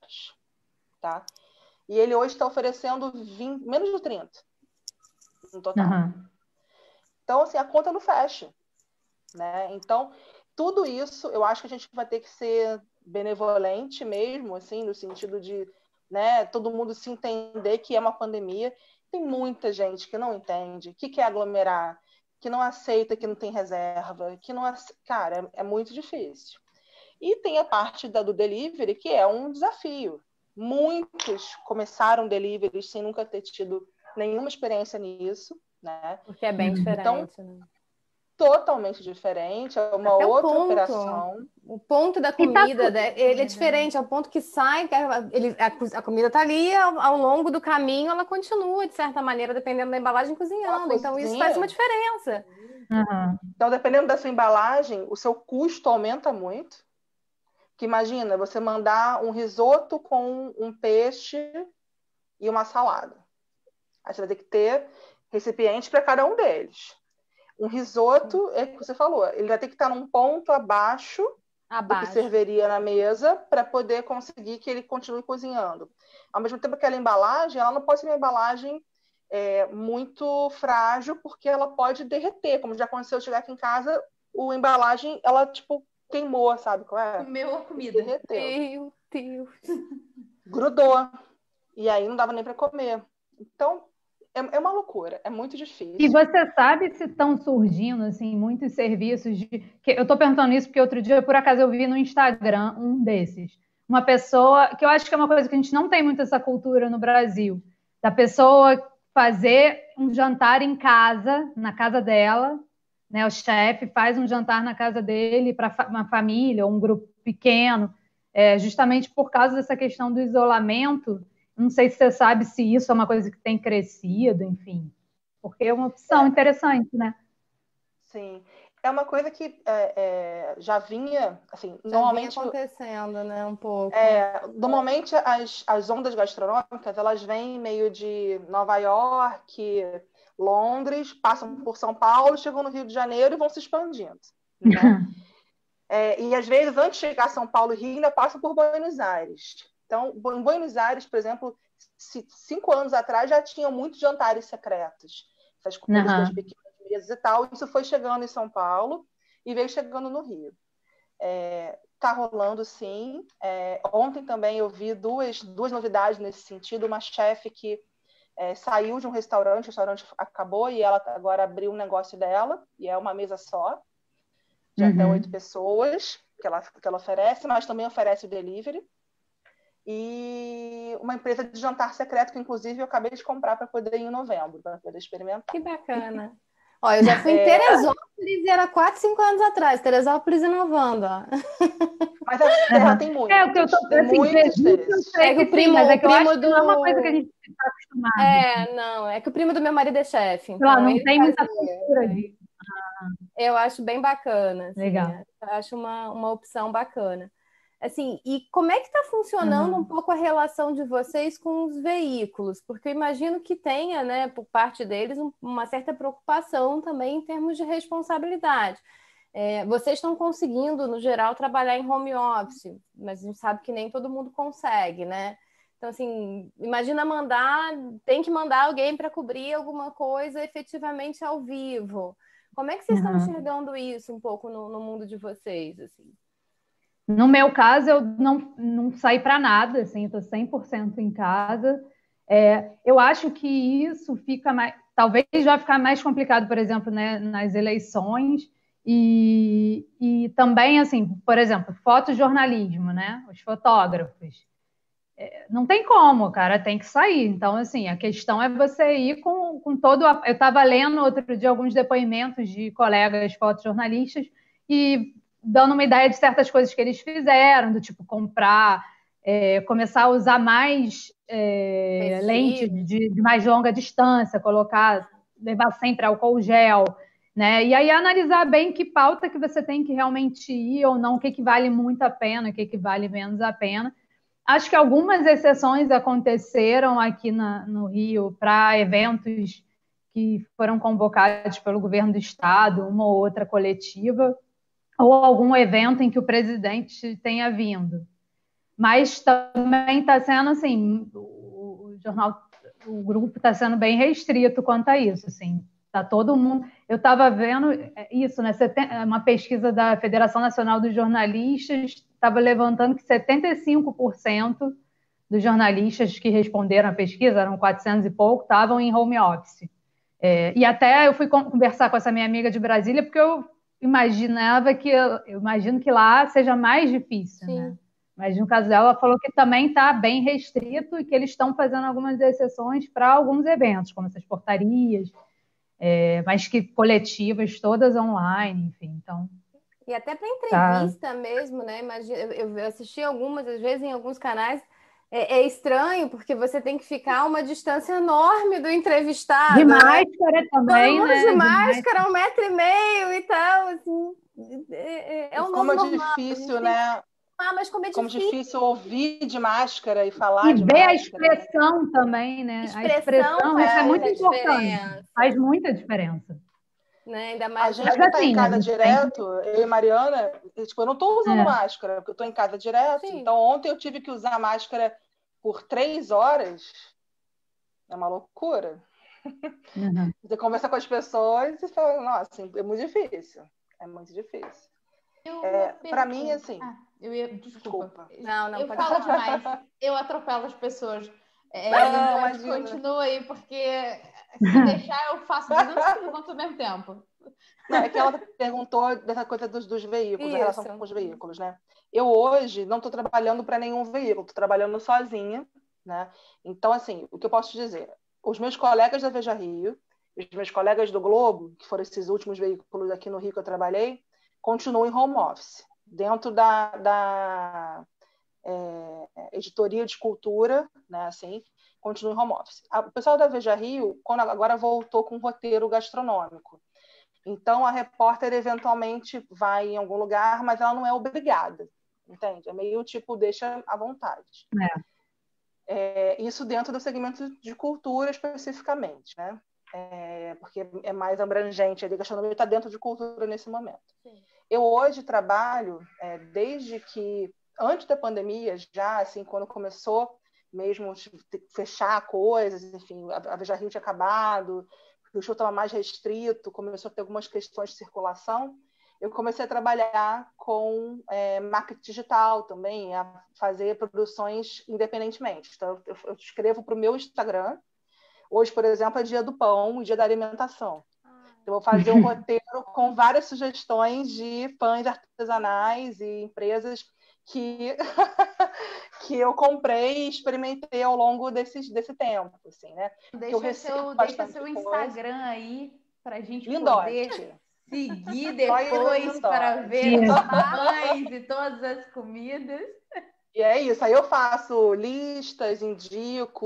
Speaker 4: Tá? E ele hoje está oferecendo menos de 30. no total. Então, assim, a conta não fecha, né? Então, tudo isso, eu acho que a gente vai ter que ser benevolente mesmo, assim, no sentido de, né, todo mundo se entender que é uma pandemia. Tem muita gente que não entende, que quer aglomerar, que não aceita que não tem reserva, que não... Cara, é muito difícil. E tem a parte do delivery, que é um desafio. Muitos começaram delivery sem nunca ter tido nenhuma experiência nisso, né?
Speaker 1: Porque é bem diferente,
Speaker 4: então,
Speaker 1: né?
Speaker 4: Totalmente diferente, é uma
Speaker 1: Até
Speaker 4: outra operação.
Speaker 1: O ponto da comida, ele é diferente, é o ponto que sai, a comida está ali, ao longo do caminho, ela continua, de certa maneira, dependendo da embalagem, cozinhando. Então, isso faz uma diferença.
Speaker 4: Então, dependendo da sua embalagem, o seu custo aumenta muito. Que imagina, você mandar um risoto com um peixe e uma salada. Aí você vai ter que ter recipiente para cada um deles. Um risoto, é o que você falou, ele vai ter que estar num ponto abaixo do que serviria na mesa para poder conseguir que ele continue cozinhando. Ao mesmo tempo, aquela embalagem, ela não pode ser uma embalagem muito frágil, porque ela pode derreter. Como já aconteceu, eu chegar aqui em casa, a embalagem, ela, tipo, queimou, sabe qual é?
Speaker 2: Comeu a comida.
Speaker 4: Derreteu.
Speaker 1: Meu Deus.
Speaker 4: Grudou. E aí não dava nem para comer. Então, é uma loucura, é muito difícil.
Speaker 3: E você sabe se estão surgindo assim, muitos serviços eu estou perguntando isso porque outro dia, por acaso, eu vi no Instagram um desses. Uma pessoa, que eu acho que é uma coisa que a gente não tem muito essa cultura no Brasil, da pessoa fazer um jantar em casa, na casa dela, né? O chefe faz um jantar na casa dele para uma família ou um grupo pequeno, justamente por causa dessa questão do isolamento. Não sei se você sabe se isso é uma coisa que tem crescido, enfim. Porque é uma opção interessante, né?
Speaker 4: Sim. É uma coisa que já vinha, assim,
Speaker 1: já
Speaker 4: normalmente...
Speaker 1: vinha acontecendo, né, um pouco.
Speaker 4: Normalmente, as ondas gastronômicas, elas vêm meio de Nova York, Londres, passam por São Paulo, chegam no Rio de Janeiro e vão se expandindo, né? E, às vezes, antes de chegar a São Paulo e Rio, ainda passam por Buenos Aires. Então, em Buenos Aires, por exemplo, 5 anos atrás já tinham muitos jantares secretos. Essas comidas das pequenas mesas e tal. Isso foi chegando em São Paulo e veio chegando no Rio. Está rolando, sim. Ontem também eu vi duas novidades nesse sentido. Uma chefe que saiu de um restaurante, o restaurante acabou e ela agora abriu um negócio dela, e é uma mesa só, de até 8 pessoas, que ela oferece, mas também oferece o delivery. E uma empresa de jantar secreto, que inclusive eu acabei de comprar para poder ir em novembro, para poder experimentar.
Speaker 1: Que bacana. Ó, eu já fui em Teresópolis e era 4, 5 anos atrás. Teresópolis inovando, ó.
Speaker 4: Mas a Serra tem muito.
Speaker 3: O que eu tô assim,
Speaker 1: o primo, mas
Speaker 3: eu acho que não é uma coisa que a gente está acostumado.
Speaker 1: Não, é que o primo do meu marido é chefe. Então
Speaker 3: não tem muita cultura disso.
Speaker 1: Eu acho bem bacana. Assim,
Speaker 3: legal.
Speaker 1: Eu acho uma opção bacana. Assim, e como é que está funcionando um pouco a relação de vocês com os veículos? Porque eu imagino que tenha, né, por parte deles, uma certa preocupação também em termos de responsabilidade. Vocês estão conseguindo, no geral, trabalhar em home office, mas a gente sabe que nem todo mundo consegue, né? Então, assim, imagina tem que mandar alguém para cobrir alguma coisa efetivamente ao vivo. Como é que vocês estão enxergando isso um pouco no mundo de vocês, assim?
Speaker 3: No meu caso, eu não saí para nada, assim, estou 100% em casa. Eu acho que isso fica mais... Talvez vai ficar mais complicado, por exemplo, né, nas eleições e também, assim, por exemplo, fotojornalismo, né? Os fotógrafos. Não tem como, cara, tem que sair. Então, assim, a questão é você ir com todo... Eu estava lendo outro dia alguns depoimentos de colegas fotojornalistas e dando uma ideia de certas coisas que eles fizeram, do tipo comprar, começar a usar mais lentes de mais longa distância, levar sempre álcool gel, né? E aí analisar bem que pauta que você tem que realmente ir ou não, o que vale muito a pena, o que vale menos a pena. Acho que algumas exceções aconteceram aqui no Rio para eventos que foram convocados pelo governo do estado, uma ou outra coletiva, ou algum evento em que o presidente tenha vindo. Mas também está sendo assim, o jornal o grupo está sendo bem restrito quanto a isso, assim. Tá todo mundo... Eu estava vendo isso, né? Uma pesquisa da Federação Nacional dos Jornalistas estava levantando que 75% dos jornalistas que responderam à pesquisa, eram 400 e pouco, estavam em home office. E até eu fui conversar com essa minha amiga de Brasília, porque eu imagino que lá seja mais difícil, né? Mas no caso dela, ela falou que também está bem restrito e que eles estão fazendo algumas exceções para alguns eventos, como essas portarias, mas que coletivas todas online, enfim, então...
Speaker 1: E até para entrevista mesmo, né? Imagina, eu assisti algumas, às vezes, em alguns canais, é estranho, porque você tem que ficar a uma distância enorme do entrevistado.
Speaker 3: De máscara, né? Também,
Speaker 1: todo mundo
Speaker 3: né?
Speaker 1: de máscara, 1,5 metro e tal, assim. Um
Speaker 4: como
Speaker 1: novo
Speaker 4: é
Speaker 1: normal.
Speaker 4: difícil, né?
Speaker 1: Mas como é
Speaker 4: difícil ouvir de máscara e falar
Speaker 3: e
Speaker 4: de
Speaker 3: ver
Speaker 4: máscara.
Speaker 3: A expressão também, né? A expressão, isso é muito importante. Faz muita diferença.
Speaker 1: Né? Ainda mais
Speaker 4: a gente que está em casa direto, eu e Mariana, tipo, eu não estou usando máscara, porque eu estou em casa direto. Sim. Então, ontem eu tive que usar máscara por 3 horas. É uma loucura.
Speaker 3: Uhum.
Speaker 4: Você conversa com as pessoas e fala, nossa, é muito difícil. É muito difícil. Para mim, assim...
Speaker 2: Desculpa.
Speaker 1: Não,
Speaker 2: eu falo demais. Eu atropelo as pessoas.
Speaker 4: Mas
Speaker 2: continua aí, porque se deixar, eu faço 200 perguntas ao mesmo tempo.
Speaker 4: Não, é que ela perguntou dessa coisa dos veículos, a relação com os veículos, né? Eu hoje não estou trabalhando para nenhum veículo, estou trabalhando sozinha, né? Então, assim, o que eu posso te dizer? Os meus colegas da Veja Rio, os meus colegas do Globo, que foram esses últimos veículos aqui no Rio que eu trabalhei, continuam em home office, dentro da editoria de cultura, né? Assim, continua em home office. O pessoal da Veja Rio, agora voltou com um roteiro gastronômico. Então, a repórter eventualmente vai em algum lugar, mas ela não é obrigada, entende? É meio tipo, deixa à vontade. Isso dentro do segmento de cultura especificamente, né? Porque é mais abrangente, a gastronomia está dentro de cultura nesse momento. Sim. Eu hoje trabalho, desde que, antes da pandemia, já assim, quando começou mesmo fechar coisas, enfim, a Veja Rio tinha acabado, o show estava mais restrito, começou a ter algumas questões de circulação, eu comecei a trabalhar com marketing digital também, a fazer produções independentemente. Então, eu escrevo para o meu Instagram. Hoje, por exemplo, é dia do pão, dia da alimentação. Eu vou fazer um roteiro com várias sugestões de pães artesanais e empresas que eu comprei e experimentei ao longo desse tempo, assim, né?
Speaker 2: Deixa seu Instagram aí para a gente poder seguir depois para ver os pães e todas as comidas.
Speaker 4: E é isso, aí eu faço listas, indico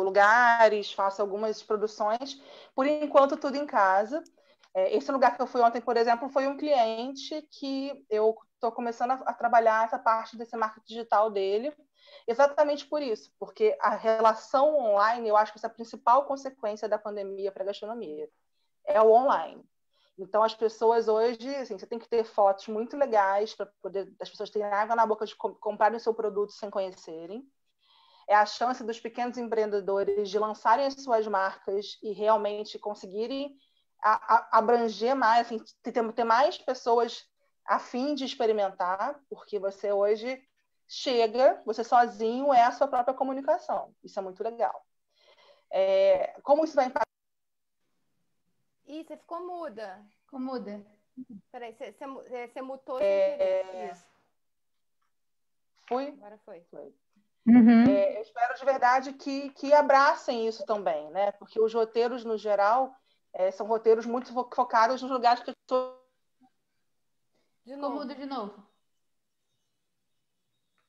Speaker 4: lugares, faço algumas produções, por enquanto tudo em casa. Esse lugar que eu fui ontem, por exemplo, foi um cliente que eu estou começando a trabalhar essa parte desse marketing digital dele, exatamente por isso, porque a relação online, eu acho que essa é a principal consequência da pandemia para a gastronomia, é o online. Então, as pessoas hoje, assim, você tem que ter fotos muito legais para poder as pessoas terem água na boca de comprarem o seu produto sem conhecerem. É a chance dos pequenos empreendedores de lançarem as suas marcas e realmente conseguirem abranger mais, assim, ter mais pessoas a fim de experimentar, porque você hoje chega, você sozinho é a sua própria comunicação. Isso é muito legal. Como isso vai impactar?
Speaker 1: Ih, você ficou muda.
Speaker 2: Ficou muda.
Speaker 1: Peraí, você mutou sem querer. Isso.
Speaker 4: Fui?
Speaker 1: Agora foi.
Speaker 3: Uhum.
Speaker 4: Eu espero de verdade que abracem isso também, né? Porque os roteiros, no geral, são roteiros muito focados nos lugares que eu estou.
Speaker 2: Ficou mudo de novo.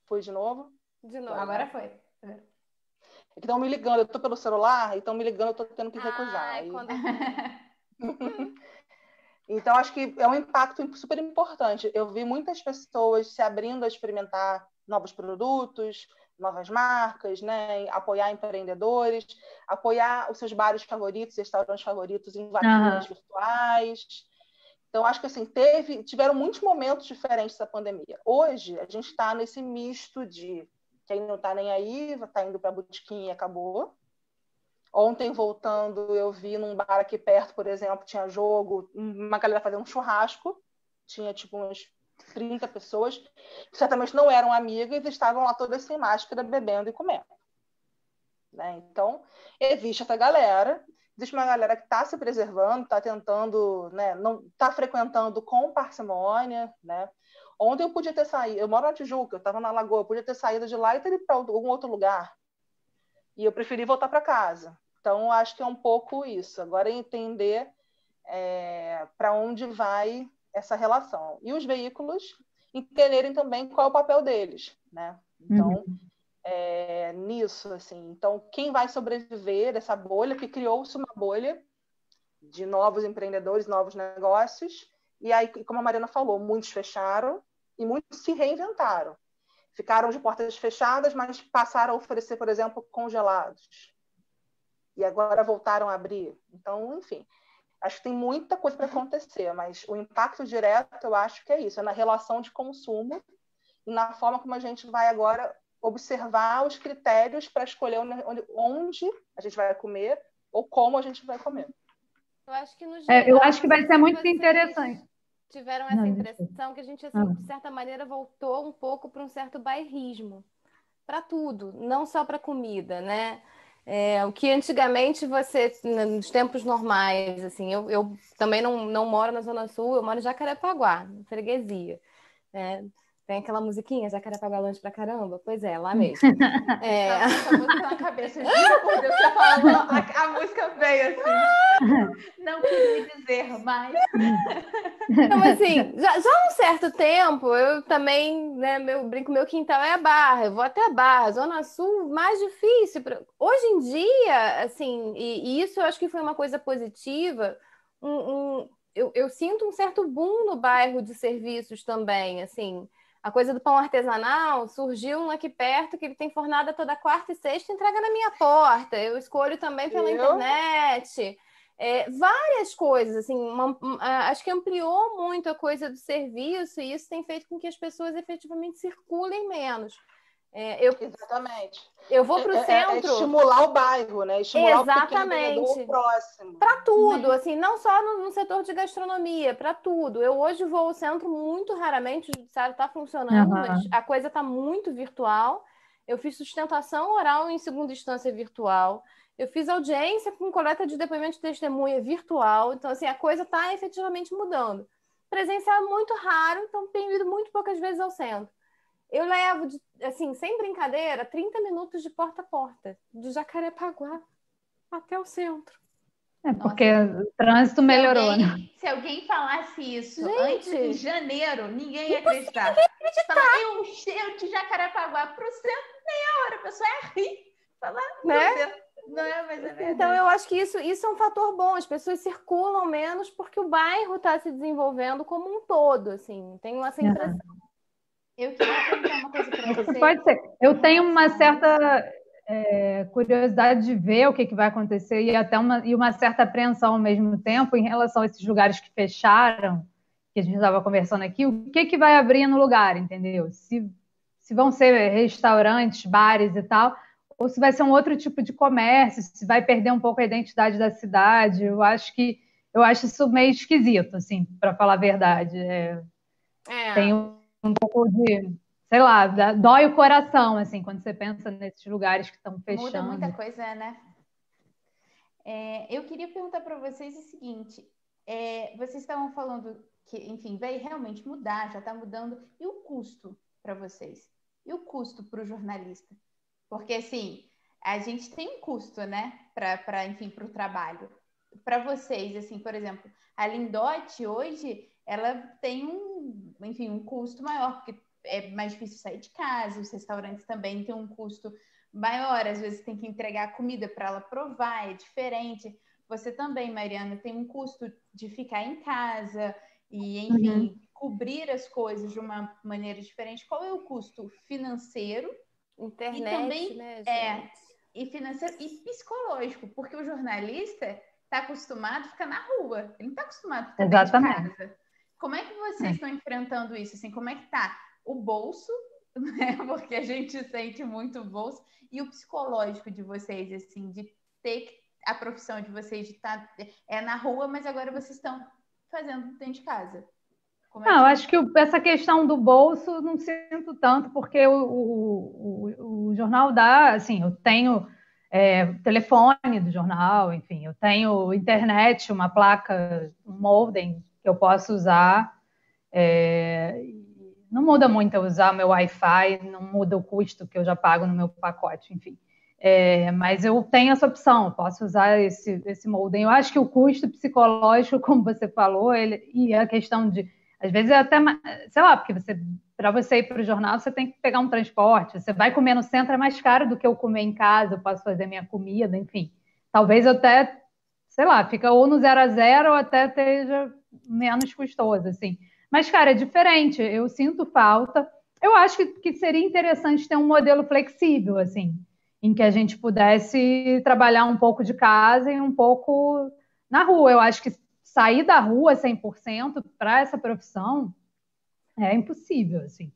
Speaker 4: Foi de novo?
Speaker 1: De novo.
Speaker 2: Agora foi.
Speaker 4: É que estão me ligando, eu estou pelo celular, e estão me ligando, eu estou tendo que recusar.
Speaker 1: Quando...
Speaker 4: Então, acho que é um impacto super importante. Eu vi muitas pessoas se abrindo a experimentar novos produtos, novas marcas, né? Apoiar empreendedores, apoiar os seus bares favoritos, restaurantes favoritos em vaquinhas virtuais. Então, acho que assim, tiveram muitos momentos diferentes da pandemia. Hoje, a gente está nesse misto de quem não está nem aí, está indo para a botiquinha e acabou. Ontem, voltando, eu vi num bar aqui perto, por exemplo, tinha jogo, uma galera fazendo um churrasco, tinha tipo umas 30 pessoas, que certamente não eram amigas e estavam lá todas sem máscara, bebendo e comendo. Né? Então, existe essa galera, existe uma galera que está se preservando, está tentando, né, não está frequentando com parcimônia, né? Ontem eu podia ter saído, eu moro na Tijuca, eu estava na Lagoa, eu podia ter saído de lá e ter ido para algum outro lugar. E eu preferi voltar para casa. Então, acho que é um pouco isso. Agora é entender para onde vai essa relação. E os veículos entenderem também qual é o papel deles, né? Então, nisso, assim. Então, quem vai sobreviver dessa bolha, que criou-se uma bolha de novos empreendedores, novos negócios, e aí, como a Mariana falou, muitos fecharam e muitos se reinventaram. Ficaram de portas fechadas, mas passaram a oferecer, por exemplo, congelados. E agora voltaram a abrir. Então, enfim, acho que tem muita coisa para acontecer, mas o impacto direto, eu acho que é isso, é na relação de consumo e na forma como a gente vai agora observar os critérios para escolher onde a gente vai comer ou como a gente vai comer.
Speaker 1: Eu acho que, no geral,
Speaker 3: eu acho que vai ser muito interessante.
Speaker 1: Tiveram essa impressão que a gente, assim, de certa maneira, voltou um pouco para um certo bairrismo, para tudo, não só para comida, né? O que antigamente você, nos tempos normais, assim, eu também não moro na Zona Sul, eu moro em Jacarepaguá, na freguesia. Tem aquela musiquinha, Jacarepaguá longe pra caramba? Pois é, lá mesmo.
Speaker 2: Essa música na cabeça, juro por Deus, você falou, a música veio assim. Não queria dizer, mas...
Speaker 1: Então, assim, já há um certo tempo, eu também, né, meu quintal é a Barra, eu vou até a Barra, Zona Sul, mais difícil. Hoje em dia, assim, e isso eu acho que foi uma coisa positiva, eu sinto um certo boom no bairro de serviços também, assim, a coisa do pão artesanal surgiu um aqui perto que ele tem fornada toda quarta e sexta, entrega na minha porta, eu escolho também pela internet... várias coisas, assim, acho que ampliou muito a coisa do serviço e isso tem feito com que as pessoas efetivamente circulem menos.
Speaker 4: Exatamente.
Speaker 1: Eu vou para o centro...
Speaker 4: estimular o bairro, né? Estimular
Speaker 1: Exatamente.
Speaker 4: o pequeno empreendedor próximo.
Speaker 1: Para tudo, assim, não só no setor de gastronomia, para tudo. Eu hoje vou ao centro muito raramente, o judiciário está funcionando, mas a coisa está muito virtual. Eu fiz sustentação oral em segunda instância virtual. Eu fiz audiência com coleta de depoimento de testemunha virtual. Então, assim, a coisa está efetivamente mudando. Presencial é muito raro, então tenho ido muito poucas vezes ao centro. Eu levo, assim, sem brincadeira, 30 minutos de porta a porta, de Jacarepaguá até o centro.
Speaker 3: Porque o trânsito melhorou, né?
Speaker 2: Se alguém falasse isso
Speaker 1: Gente,
Speaker 2: antes de janeiro, ninguém ia acreditar. Eu de Jacarepaguá para o centro, meia hora, a pessoa ia rir. Falar, né? Não é, mas é verdade.
Speaker 1: Então, eu acho que isso é um fator bom. As pessoas circulam menos porque o bairro está se desenvolvendo como um todo, assim. Tenho essa impressão.
Speaker 2: Eu queria perguntar uma coisa para você.
Speaker 3: Pode ser. Eu tenho uma certa curiosidade de ver o que vai acontecer e até uma certa apreensão ao mesmo tempo em relação a esses lugares que fecharam, que a gente estava conversando aqui, o que vai abrir no lugar, entendeu? Se vão ser restaurantes, bares e tal, ou se vai ser um outro tipo de comércio, se vai perder um pouco a identidade da cidade. Eu acho isso meio esquisito, assim, para falar a verdade. Tem um pouco de, sei lá, dói o coração, assim, quando você pensa nesses lugares que estão fechando.
Speaker 2: Muda muita coisa, né? Eu queria perguntar para vocês o seguinte, vocês estavam falando que, enfim, vai realmente mudar, já está mudando, e o custo para vocês? E o custo para o jornalista? Porque, assim, a gente tem um custo, né, enfim, para o trabalho. Para vocês, assim, por exemplo, a Lindote hoje, ela tem um custo maior, porque é mais difícil sair de casa, os restaurantes também têm um custo maior, às vezes tem que entregar comida para ela provar, é diferente. Você também, Mariana, tem um custo de ficar em casa e, enfim, cobrir as coisas de uma maneira diferente. Qual é o custo financeiro?
Speaker 1: Internet,
Speaker 2: e também,
Speaker 1: né, gente?
Speaker 2: E financeiro e psicológico, porque o jornalista está acostumado a ficar na rua, ele não está acostumado a ficar dentro de casa. Como é que vocês estão enfrentando isso? Assim, como é que está o bolso, né? Porque a gente sente muito o bolso, e o psicológico de vocês, assim, de ter que a profissão de vocês de estar na rua, mas agora vocês estão fazendo dentro de casa?
Speaker 3: Não, eu acho que essa questão do bolso não sinto tanto, porque o jornal dá, assim, eu tenho telefone do jornal, enfim, eu tenho internet, uma placa, um modem que eu posso usar. Não muda muito eu usar meu Wi-Fi, não muda o custo que eu já pago no meu pacote, enfim. Mas eu tenho essa opção, eu posso usar esse modem. Eu acho que o custo psicológico, como você falou, e a questão de, às vezes é até, sei lá, porque para você ir para o jornal, você tem que pegar um transporte, você vai comer no centro, é mais caro do que eu comer em casa, eu posso fazer minha comida, enfim. Talvez eu até, sei lá, fica ou no 0 a 0 ou até esteja menos custoso, assim. Mas, cara, é diferente, eu sinto falta. Eu acho que seria interessante ter um modelo flexível, assim, em que a gente pudesse trabalhar um pouco de casa e um pouco na rua. Eu acho que sair da rua 100% para essa profissão é impossível, assim.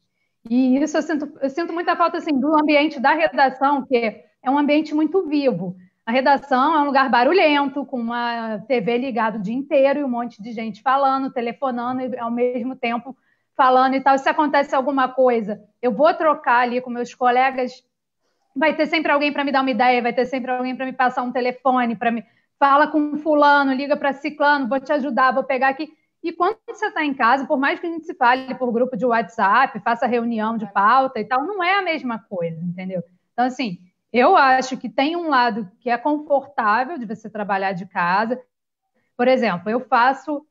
Speaker 3: E isso eu sinto muita falta, assim, do ambiente da redação, que é um ambiente muito vivo. A redação é um lugar barulhento, com uma TV ligada o dia inteiro e um monte de gente falando, telefonando e ao mesmo tempo falando e tal. Se acontece alguma coisa, eu vou trocar ali com meus colegas, vai ter sempre alguém para me dar uma ideia, vai ter sempre alguém para me passar um telefone, para me fala com fulano, liga para ciclano, vou te ajudar, vou pegar aqui. E quando você está em casa, por mais que a gente se fale por grupo de WhatsApp, faça reunião de pauta e tal, não é a mesma coisa, entendeu? Então, assim, eu acho que tem um lado que é confortável de você trabalhar de casa. Por exemplo, eu faço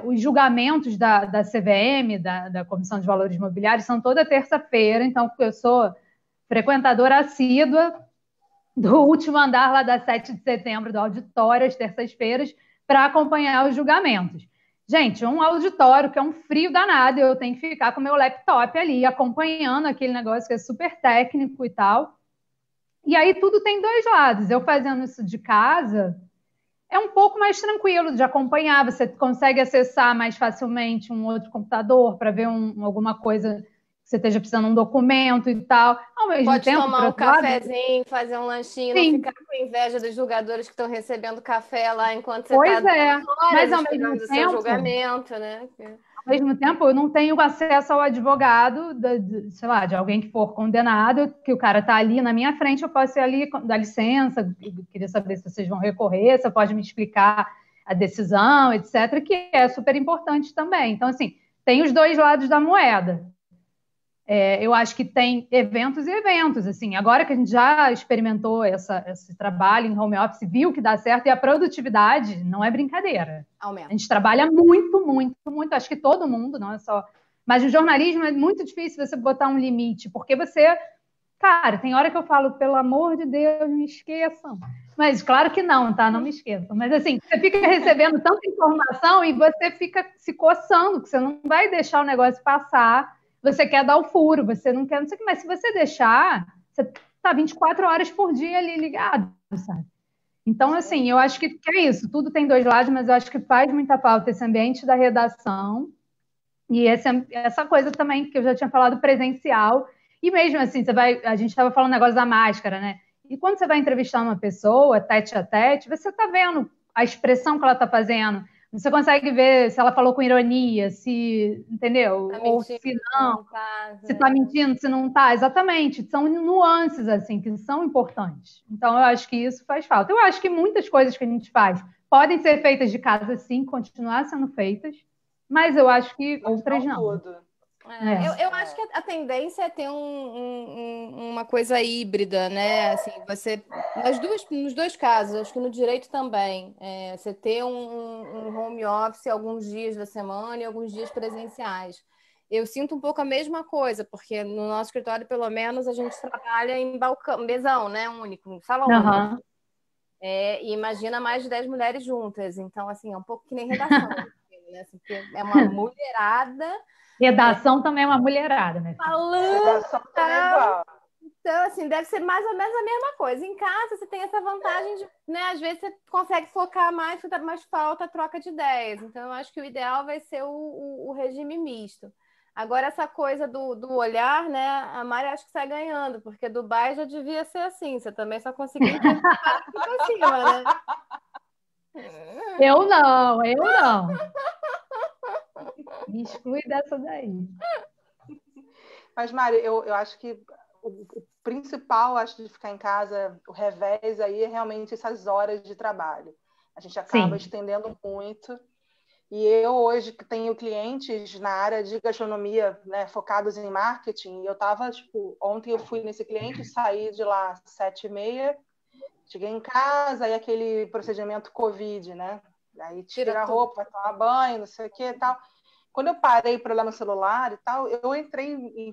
Speaker 3: os julgamentos da CVM, da Comissão de Valores Imobiliários, são toda terça-feira, então eu sou frequentadora assídua do último andar lá da 7 de setembro, do auditório, às terças-feiras, para acompanhar os julgamentos. Gente, um auditório que é um frio danado, eu tenho que ficar com o meu laptop ali, acompanhando aquele negócio que é super técnico e tal. E aí tudo tem dois lados. Eu fazendo isso de casa é um pouco mais tranquilo de acompanhar. Você consegue acessar mais facilmente um outro computador para ver alguma coisa que você esteja precisando de um documento e tal. Ao mesmo
Speaker 1: Pode
Speaker 3: tempo,
Speaker 1: tomar um cafezinho, fazer um lanchinho,
Speaker 3: sim,
Speaker 1: não ficar com inveja dos jogadores que estão recebendo café lá enquanto você
Speaker 3: pois
Speaker 1: está
Speaker 3: é, mas ao
Speaker 1: esperando o seu julgamento, né?
Speaker 3: Ao mesmo tempo, eu não tenho acesso ao advogado, sei lá, de alguém que for condenado, que o cara está ali na minha frente, eu posso ir ali dar licença, queria saber se vocês vão recorrer, você pode me explicar a decisão, etc., que é super importante também. Então, assim, tem os dois lados da moeda. Eu acho que tem eventos e eventos, assim, agora que a gente já experimentou esse trabalho em home office, viu que dá certo, e a produtividade não é brincadeira.
Speaker 1: Aumenta.
Speaker 3: A gente trabalha muito, muito, muito, acho que todo mundo, não é só... Mas no jornalismo é muito difícil você botar um limite, porque você... Cara, tem hora que eu falo, pelo amor de Deus, me esqueçam. Mas claro que não, tá? Não me esqueçam. Mas assim, você fica recebendo tanta informação e você fica se coçando, que você não vai deixar o negócio passar. Você quer dar o furo, você não quer, não sei o que, mas se você deixar, você tá 24 horas por dia ali ligado, sabe? Então, assim, eu acho que é isso, tudo tem dois lados, mas eu acho que faz muita falta esse ambiente da redação e essa coisa também que eu já tinha falado presencial, e mesmo assim, a gente estava falando o negócio da máscara, né? E quando você vai entrevistar uma pessoa, tete a tete, você está vendo a expressão que ela está fazendo. Você consegue ver se ela falou com ironia, se, entendeu?
Speaker 1: Tá
Speaker 3: Ou
Speaker 1: mentindo,
Speaker 3: se não,
Speaker 1: tá,
Speaker 3: se está mentindo, se não está. Exatamente, são nuances assim que são importantes. Então, eu acho que isso faz falta. Eu acho que muitas coisas que a gente faz podem ser feitas de casa, sim, continuar sendo feitas, mas eu acho que outras não.
Speaker 4: Tudo.
Speaker 1: Eu acho que a tendência é ter uma coisa híbrida, né? Assim, você nos dois casos, acho que no direito também, você ter um home office alguns dias da semana e alguns dias presenciais. Eu sinto um pouco a mesma coisa, porque no nosso escritório, pelo menos, a gente trabalha em balcão, mesão, né? Único, salão único. E imagina mais de 10 mulheres juntas. Então, assim, é um pouco que nem redação, né? Assim, porque é uma mulherada.
Speaker 3: Redação também é uma mulherada, né?
Speaker 1: Falando.
Speaker 4: Redação também é igual.
Speaker 1: Então, assim, deve ser mais ou menos a mesma coisa. Em casa, você tem essa vantagem de, né? Às vezes você consegue focar mais, mas falta a troca de ideias. Então, eu acho que o ideal vai ser o regime misto. Agora, essa coisa do olhar, né? A Mari acho que sai ganhando, porque Dubai já devia ser assim. Você também só conseguiu fazer aqui pra cima, né?
Speaker 3: Eu não. Me exclui dessa daí.
Speaker 4: Mas, Mari, eu acho que o principal, acho, de ficar em casa, o revés aí, é realmente essas horas de trabalho. A gente acaba estendendo muito. E eu hoje que tenho clientes na área de gastronomia, né, focados em marketing, e eu estava, tipo, ontem eu fui nesse cliente, saí de lá às 7h30, cheguei em casa, aí aquele procedimento Covid, né? Aí tira a roupa, vai tomar banho, não sei o que e tal. Quando eu parei para olhar no celular e tal, eu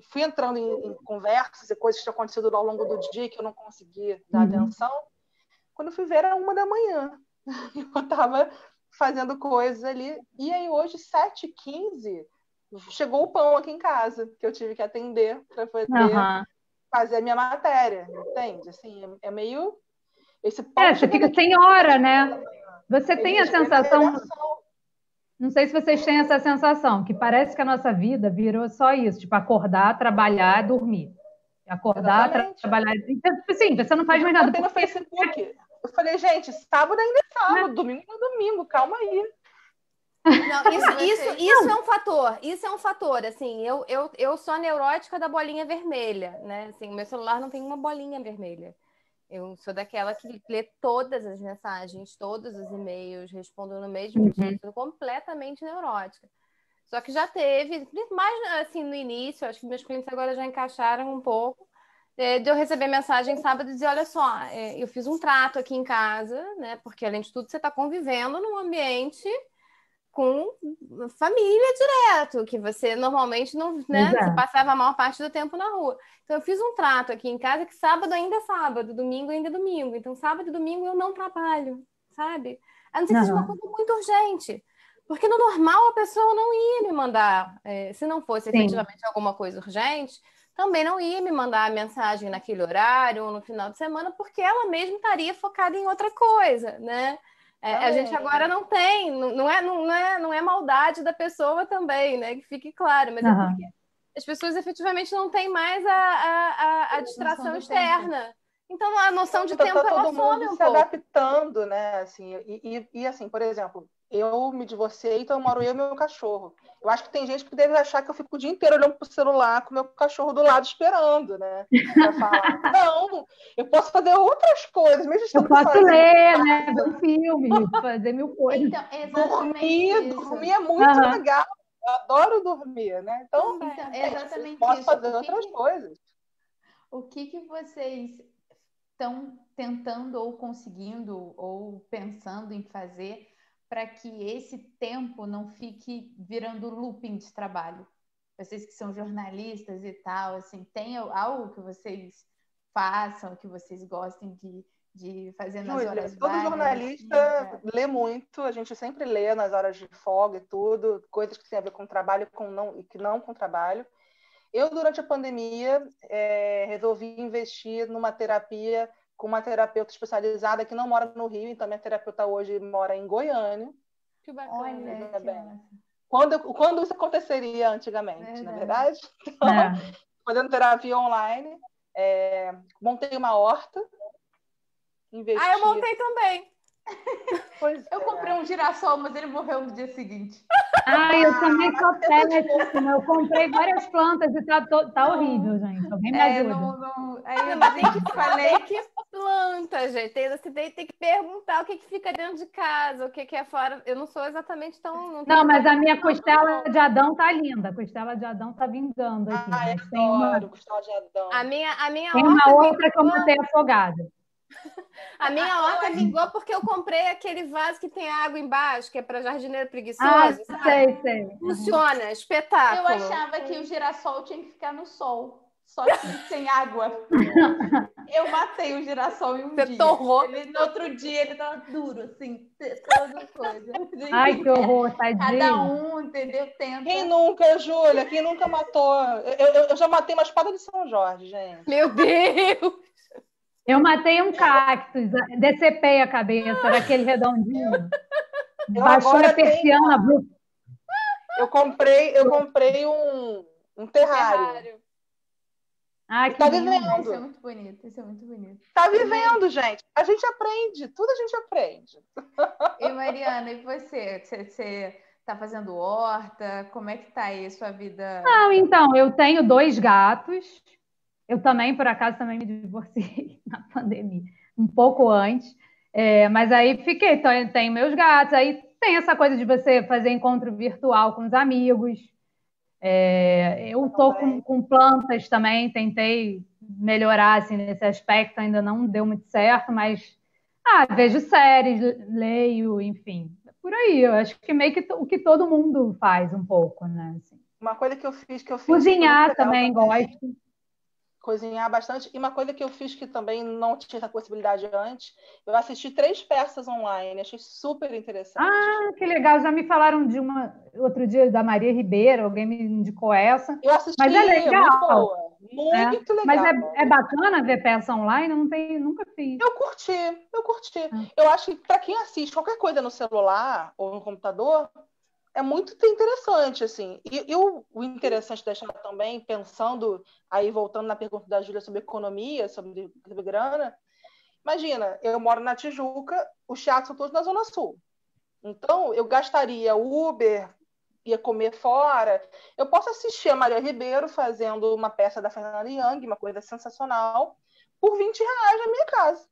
Speaker 4: fui entrando em conversas e coisas que tinham acontecido ao longo do dia que eu não conseguia dar atenção. Quando eu fui ver, era 1h. Eu estava fazendo coisas ali. E aí, hoje, 7h15, chegou o pão aqui em casa, que eu tive que atender para poder fazer a minha matéria, entende? Assim, é meio... Esse pão
Speaker 3: você fica sem hora, né? Você tem a sensação... Não sei se vocês têm essa sensação, que parece que a nossa vida virou só isso, tipo, acordar, trabalhar, dormir. Acordar, trabalhar... Sim, você não faz mais nada.
Speaker 4: Eu botei no Facebook. Eu falei, gente, sábado ainda é sábado, domingo é domingo, calma aí.
Speaker 1: Não, isso é um fator. Isso é um fator. Assim, eu sou a neurótica da bolinha vermelha, né? Assim, o meu celular não tem uma bolinha vermelha. Eu sou daquela que lê todas as mensagens, todos os e-mails, respondo no mesmo dia. Sou completamente neurótica. Só que já teve, mais assim no início, acho que meus clientes agora já encaixaram um pouco, de eu receber mensagem sábado e dizer, olha só, eu fiz um trato aqui em casa, né? Porque além de tudo você está convivendo num ambiente com família direto, que você normalmente não, né? Você passava a maior parte do tempo na rua. Então eu fiz um trato aqui em casa que sábado ainda é sábado, domingo ainda é domingo. Então sábado e domingo eu não trabalho, sabe? A não ser que seja uma coisa muito urgente. Porque no normal a pessoa não ia me mandar, se não fosse efetivamente alguma coisa urgente, também não ia me mandar a mensagem naquele horário ou no final de semana, porque ela mesma estaria focada em outra coisa, né? A gente agora não tem, não é maldade da pessoa também, né? Que fique claro, mas é porque as pessoas efetivamente não têm mais a distração externa. Tempo. Então a noção de tempo ela some um pouco. Todo mundo
Speaker 4: se adaptando, né? Assim, e assim, por exemplo, eu me divorciei, então eu moro eu e meu cachorro. Eu acho que tem gente que deve achar que eu fico o dia inteiro olhando pro celular com o meu cachorro do lado esperando, né? Pra falar. Não, eu posso fazer outras coisas, mesmo estando
Speaker 3: eu posso ler, né? Ver um filme, fazer mil coisas.
Speaker 2: Então,
Speaker 4: dormir é muito legal. Eu adoro dormir, né? Então
Speaker 2: exatamente
Speaker 4: posso fazer outras coisas.
Speaker 2: O que vocês estão tentando ou conseguindo ou pensando em fazer para que esse tempo não fique virando looping de trabalho? Vocês que são jornalistas e tal, assim, tem algo que vocês façam, que vocês gostem de fazer nas horas vagas?
Speaker 4: Todo jornalista lê muito, a gente sempre lê nas horas de folga e tudo, coisas que têm a ver com trabalho e que não com trabalho. Eu, durante a pandemia, resolvi investir numa terapia com uma terapeuta especializada que não mora no Rio, então minha terapeuta hoje mora em Goiânia.
Speaker 2: Que bacana. Olha,
Speaker 4: bem. Quando isso aconteceria antigamente, na verdade? Então, fazendo terapia online, montei uma horta, investi...
Speaker 1: eu montei também.
Speaker 2: Eu comprei um girassol, mas ele morreu no dia seguinte.
Speaker 3: Eu também sou péssima. Eu comprei várias plantas e tá horrível, gente. Alguém me ajuda.
Speaker 1: Falei que planta, gente. Você tem que perguntar o que fica dentro de casa, o que é fora. Eu não sou exatamente tão...
Speaker 3: Não, mas a minha costela de Adão tá linda. A costela de Adão tá vingando aqui.
Speaker 4: Eu adoro costela de Adão.
Speaker 1: A minha
Speaker 3: tem uma outra que eu matei afogada.
Speaker 1: A minha horta vingou porque eu comprei aquele vaso que tem água embaixo, que é para jardineiro preguiçoso.
Speaker 3: Sei.
Speaker 1: Funciona, espetáculo.
Speaker 2: Eu achava que o girassol tinha que ficar no sol, só que sem água. Eu matei o girassol em um dia.
Speaker 1: Torrou.
Speaker 2: No outro dia ele tava duro, assim, toda coisa.
Speaker 3: Ai, que horror, tadinho.
Speaker 2: Cada um, entendeu? Tenta.
Speaker 4: Quem nunca, Júlia? Quem nunca matou? Eu já matei uma espada de São Jorge, gente.
Speaker 1: Meu Deus!
Speaker 3: Eu matei um cactus, decepei a cabeça daquele redondinho. Baixou a persiana.
Speaker 4: comprei um terrário.
Speaker 3: Ah, que
Speaker 4: tá
Speaker 3: lindo.
Speaker 4: vivendo.
Speaker 2: Isso é muito bonito, isso é muito bonito.
Speaker 4: Tá vivendo, gente. A gente aprende, tudo a gente aprende.
Speaker 2: E Mariana, e você? Você tá fazendo horta? Como é que tá aí a sua vida?
Speaker 3: Não, então, eu tenho 2 gatos. Eu também, por acaso, também me divorciei na pandemia, um pouco antes. Mas aí fiquei, tenho meus gatos. Aí tem essa coisa de você fazer encontro virtual com os amigos. Eu estou com plantas também, tentei melhorar assim, nesse aspecto, ainda não deu muito certo, mas vejo séries, leio, enfim, por aí. Eu acho que meio que o que todo mundo faz um pouco, né? Assim.
Speaker 4: Uma coisa que eu fiz que foi muito
Speaker 3: Cozinhar
Speaker 4: legal
Speaker 3: também gosto.
Speaker 4: cozinhar bastante. E uma coisa que eu fiz que também não tinha essa possibilidade antes, eu assisti 3 peças online, achei super interessante.
Speaker 3: Ah, que legal. Já me falaram de uma outro dia da Maria Ribeiro, alguém me indicou essa.
Speaker 4: Eu assisti,
Speaker 3: mas é legal.
Speaker 4: muito boa, muito legal.
Speaker 3: Mas é bacana ver peça online? Nunca fiz.
Speaker 4: Eu curti. Eu acho que para quem assiste qualquer coisa no celular ou no computador, é muito interessante, assim. E o interessante deixar também, pensando, aí voltando na pergunta da Júlia sobre economia, sobre grana, imagina, eu moro na Tijuca, os teatros são todos na Zona Sul. Então, eu gastaria Uber, ia comer fora. Eu posso assistir a Maria Ribeiro fazendo uma peça da Fernanda Young, uma coisa sensacional, por R$20 na minha casa.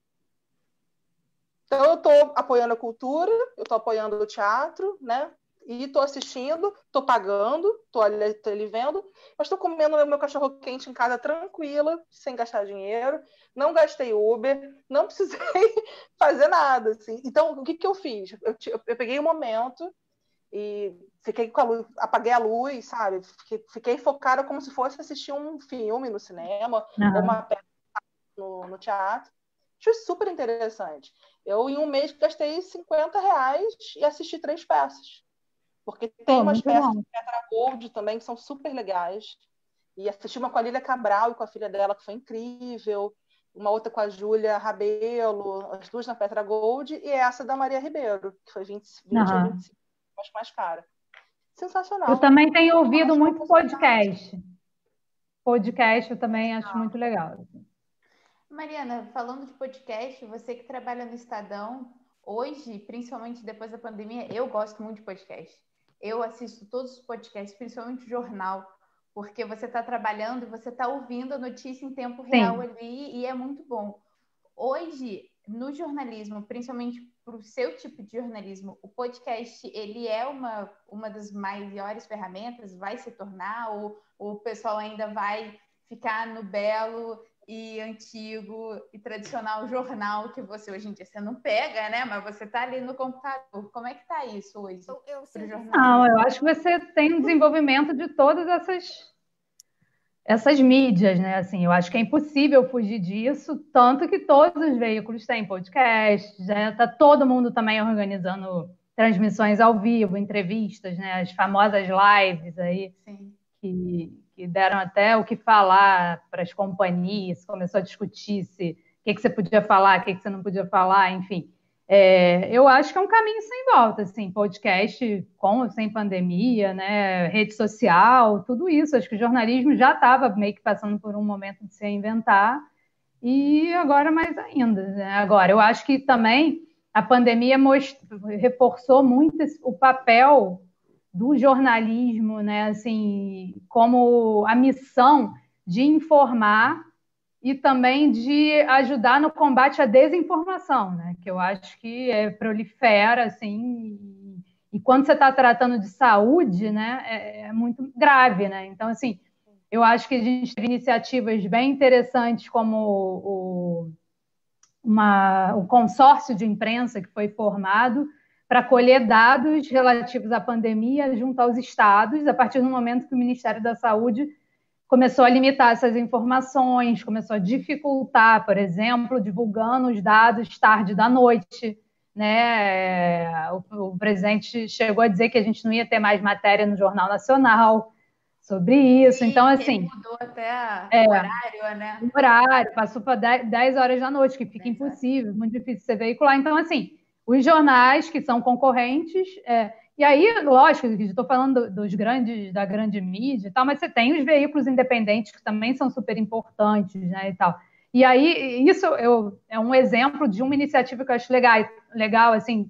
Speaker 4: Então, eu estou apoiando a cultura, eu estou apoiando o teatro, né? E estou assistindo, estou pagando, estou ali vendo, mas estou comendo meu cachorro quente em casa tranquila, sem gastar dinheiro, não gastei Uber, não precisei fazer nada, assim. Então, o que eu fiz? Eu peguei um momento e fiquei com a luz, apaguei a luz, sabe? Fiquei focada como se fosse assistir um filme no cinema, ou uma peça no teatro. Achei super interessante. Eu, em um mês, gastei R$50 e assisti 3 peças. Porque tem umas peças de Petra Gold também que são super legais. E assisti uma com a Lília Cabral e com a filha dela, que foi incrível. Uma outra com a Júlia Rabelo, as 2 na Petra Gold. E essa da Maria Ribeiro, que foi 20 ou 25, mais cara. Sensacional.
Speaker 3: Eu também tenho ouvido muito podcast. Podcast eu também acho muito legal.
Speaker 2: Mariana, falando de podcast, você que trabalha no Estadão, hoje, principalmente depois da pandemia, eu gosto muito de podcast. Eu assisto todos os podcasts, principalmente o jornal, porque você está trabalhando e você está ouvindo a notícia em tempo real ali e é muito bom. Hoje, no jornalismo, principalmente para o seu tipo de jornalismo, o podcast ele é uma das maiores ferramentas, vai se tornar, ou o pessoal ainda vai ficar no belo e antigo e tradicional jornal que você hoje em dia você não pega, né? Mas você está ali no computador. Como é que está isso hoje?
Speaker 3: Eu acho que você tem um desenvolvimento de todas essas mídias, né? Assim, eu acho que é impossível fugir disso, tanto que todos os veículos têm podcast, já está todo mundo também organizando transmissões ao vivo, entrevistas, né? As famosas lives aí, que deram até o que falar para as companhias, começou a discutir o que você podia falar, o que você não podia falar, enfim. Eu acho que é um caminho sem volta, assim, podcast com ou sem pandemia, né, rede social, tudo isso. Acho que o jornalismo já estava meio que passando por um momento de se reinventar e agora mais ainda, né? Agora, eu acho que também a pandemia reforçou muito o papel do jornalismo, né, assim, como a missão de informar e também de ajudar no combate à desinformação, né? Que eu acho que prolifera, assim, e quando você está tratando de saúde, né, é muito grave, né? Então, assim, eu acho que a gente teve iniciativas bem interessantes como o consórcio de imprensa que foi formado para colher dados relativos à pandemia junto aos estados, a partir do momento que o Ministério da Saúde começou a limitar essas informações, começou a dificultar, por exemplo, divulgando os dados tarde da noite, né? O presidente chegou a dizer que a gente não ia ter mais matéria no Jornal Nacional sobre isso. Então, assim,
Speaker 2: mudou até o horário, né?
Speaker 3: O horário passou para 10 horas da noite, que fica impossível, muito difícil você veicular. Então, assim, os jornais que são concorrentes E aí, lógico, estou falando da grande mídia e tal, mas você tem os veículos independentes que também são super importantes, né, e tal. E aí, isso é um exemplo de uma iniciativa que eu acho legal assim,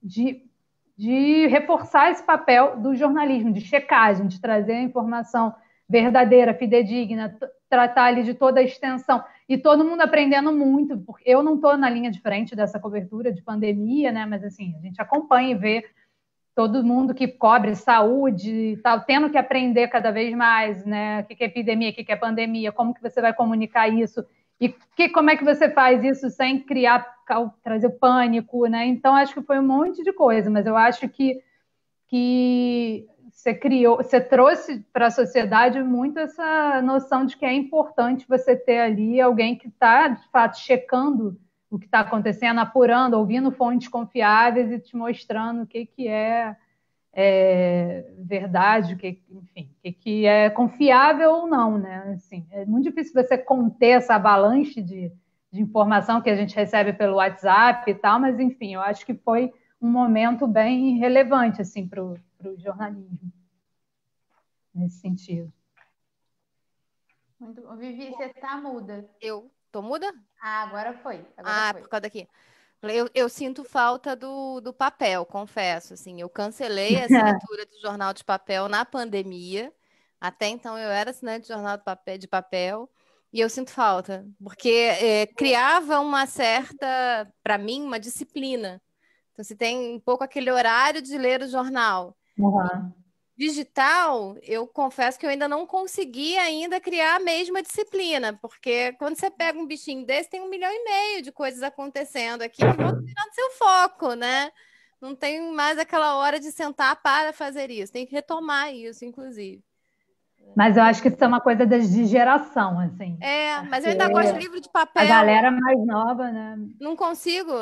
Speaker 3: de reforçar esse papel do jornalismo, de checagem, de trazer a informação verdadeira, fidedigna, tratar ali de toda a extensão. E todo mundo aprendendo muito, porque eu não estou na linha de frente dessa cobertura de pandemia, né? Mas assim, a gente acompanha e vê todo mundo que cobre saúde e tal, tendo que aprender cada vez mais, né? O que é epidemia, o que é pandemia, como que você vai comunicar isso e como é que você faz isso sem trazer pânico, né? Então, acho que foi um monte de coisa, mas eu acho que você trouxe para a sociedade muito essa noção de que é importante você ter ali alguém que está, de fato, checando o que está acontecendo, apurando, ouvindo fontes confiáveis e te mostrando o que é verdade, enfim, o que é confiável ou não, né? Assim, é muito difícil você conter essa avalanche de informação que a gente recebe pelo WhatsApp e tal, mas enfim, eu acho que foi um momento bem relevante assim para o jornalismo nesse sentido.
Speaker 2: Muito bom. Vivi, você tá muda.
Speaker 1: Eu tô muda?
Speaker 2: Agora foi. Agora foi.
Speaker 1: Por causa daqui. Eu sinto falta do papel, confesso. Assim, eu cancelei a assinatura do jornal de papel na pandemia. Até então eu era assinante de jornal de papel e eu sinto falta, porque criava uma certa, para mim, uma disciplina. Então, você tem um pouco aquele horário de ler o jornal.
Speaker 3: Uhum.
Speaker 1: Digital, eu confesso que eu ainda não consegui ainda criar a mesma disciplina, porque quando você pega um bichinho desse, tem 1,5 milhão de coisas acontecendo aqui que vão tirando seu foco, né? Não tem mais aquela hora de sentar para fazer isso, tem que retomar isso, inclusive.
Speaker 3: Mas eu acho que isso é uma coisa de geração, assim.
Speaker 1: Mas eu ainda gosto de livro de papel.
Speaker 3: A galera mais nova, né?
Speaker 1: Não consigo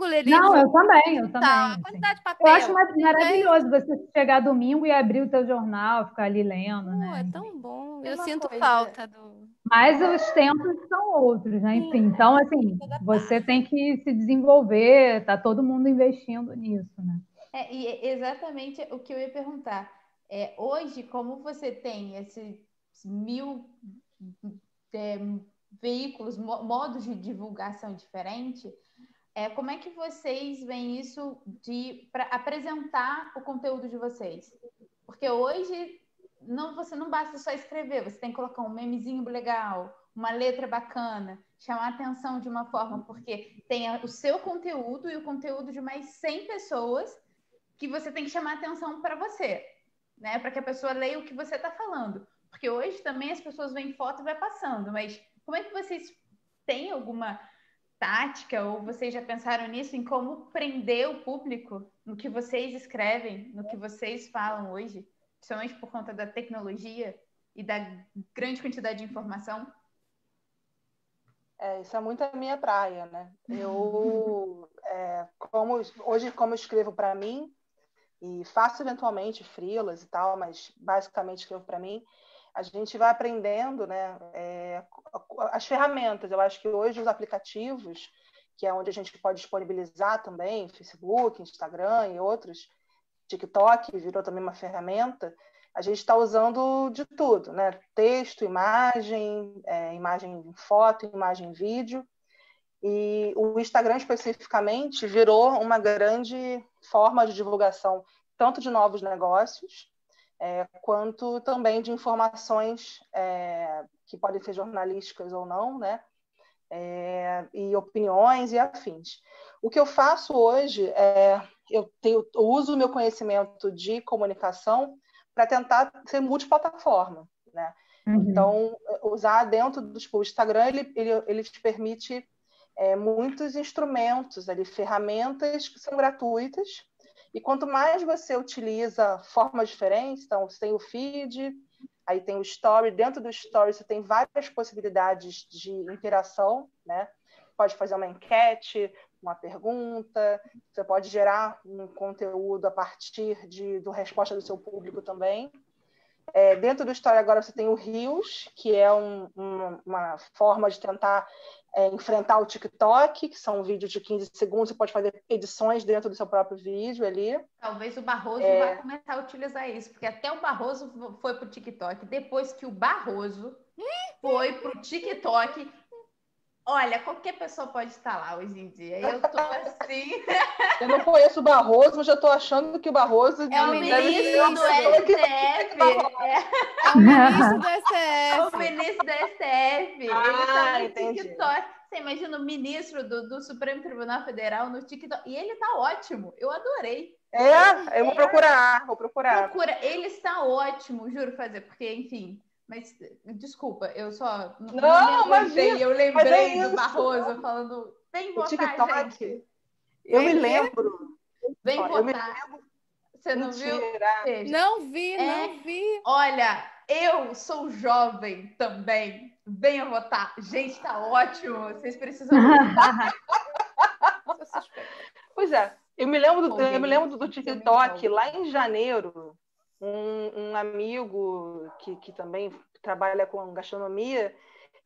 Speaker 1: ler livro.
Speaker 3: Não, eu também.
Speaker 1: A
Speaker 3: Assim.
Speaker 1: quantidade de papel.
Speaker 3: Eu acho maravilhoso você chegar domingo e abrir o teu jornal, ficar ali lendo, né?
Speaker 1: É tão bom. Eu
Speaker 2: Uma
Speaker 1: sinto
Speaker 2: coisa.
Speaker 1: falta do.
Speaker 3: Mas os tempos são outros, né? Enfim, então, assim, você tem que se desenvolver, tá todo mundo investindo nisso, né?
Speaker 2: E exatamente o que eu ia perguntar. Hoje, como você tem esses 1.000 veículos, modos de divulgação diferente, como é que vocês veem isso para apresentar o conteúdo de vocês? Porque hoje você não basta só escrever, você tem que colocar um memezinho legal, uma letra bacana, chamar a atenção de uma forma, porque tem o seu conteúdo e o conteúdo de mais 100 pessoas que você tem que chamar a atenção para você, né? Para que a pessoa leia o que você está falando. Porque hoje também as pessoas veem foto e vai passando, mas como é que vocês têm alguma tática ou vocês já pensaram nisso, em como prender o público no que vocês escrevem, no que vocês falam hoje, principalmente por conta da tecnologia e da grande quantidade de informação?
Speaker 4: Isso é muito a minha praia, né? Hoje, como eu escrevo para mim, e faço eventualmente freelas e tal, mas basicamente escrevo para mim, a gente vai aprendendo, né, as ferramentas. Eu acho que hoje os aplicativos, que é onde a gente pode disponibilizar também, Facebook, Instagram e outros, TikTok virou também uma ferramenta, a gente está usando de tudo, né? Texto, imagem, imagem em foto, imagem em vídeo. E o Instagram, especificamente, virou uma grande forma de divulgação, tanto de novos negócios, quanto também de informações que podem ser jornalísticas ou não, né? E opiniões e afins. O que eu faço hoje eu uso o meu conhecimento de comunicação para tentar ser multiplataforma, né? Uhum. Então, usar dentro do o Instagram, ele te permite muitos instrumentos, ali, ferramentas que são gratuitas, e quanto mais você utiliza formas diferentes, então você tem o feed, aí tem o story, dentro do story você tem várias possibilidades de interação, né? Pode fazer uma enquete, uma pergunta, você pode gerar um conteúdo a partir da resposta do seu público também. Dentro do Story agora você tem o Reels, que é uma forma de tentar enfrentar o TikTok, que são vídeos de 15 segundos, você pode fazer edições dentro do seu próprio vídeo ali.
Speaker 2: Talvez o Barroso vá começar a utilizar isso, porque até o Barroso foi pro TikTok. Depois que o Barroso foi pro TikTok, olha, qualquer pessoa pode estar lá hoje em dia. Eu tô assim.
Speaker 4: Eu não conheço o Barroso, mas já tô achando que o Barroso
Speaker 2: é o ministro do STF.
Speaker 1: É o ministro do STF.
Speaker 2: É o ministro do STF. Ele tá no
Speaker 4: entendi.
Speaker 2: TikTok. Você imagina o ministro do Supremo Tribunal Federal no TikTok. E ele tá ótimo. Eu adorei.
Speaker 4: Eu vou procurar.
Speaker 2: Procura. Ele está ótimo, juro fazer, porque, enfim. Mas, desculpa, eu só não me aguentei. Eu lembrei do Barroso falando, vem votar,
Speaker 4: TikTok,
Speaker 2: gente.
Speaker 4: Eu me lembro.
Speaker 2: Vem votar. Você não viu?
Speaker 1: Não vi.
Speaker 2: Olha, eu sou jovem também. Venha votar. Gente, tá ótimo. Vocês precisam votar.
Speaker 4: Pois é. Eu me lembro do TikTok, lá em janeiro, um amigo que também trabalha com gastronomia,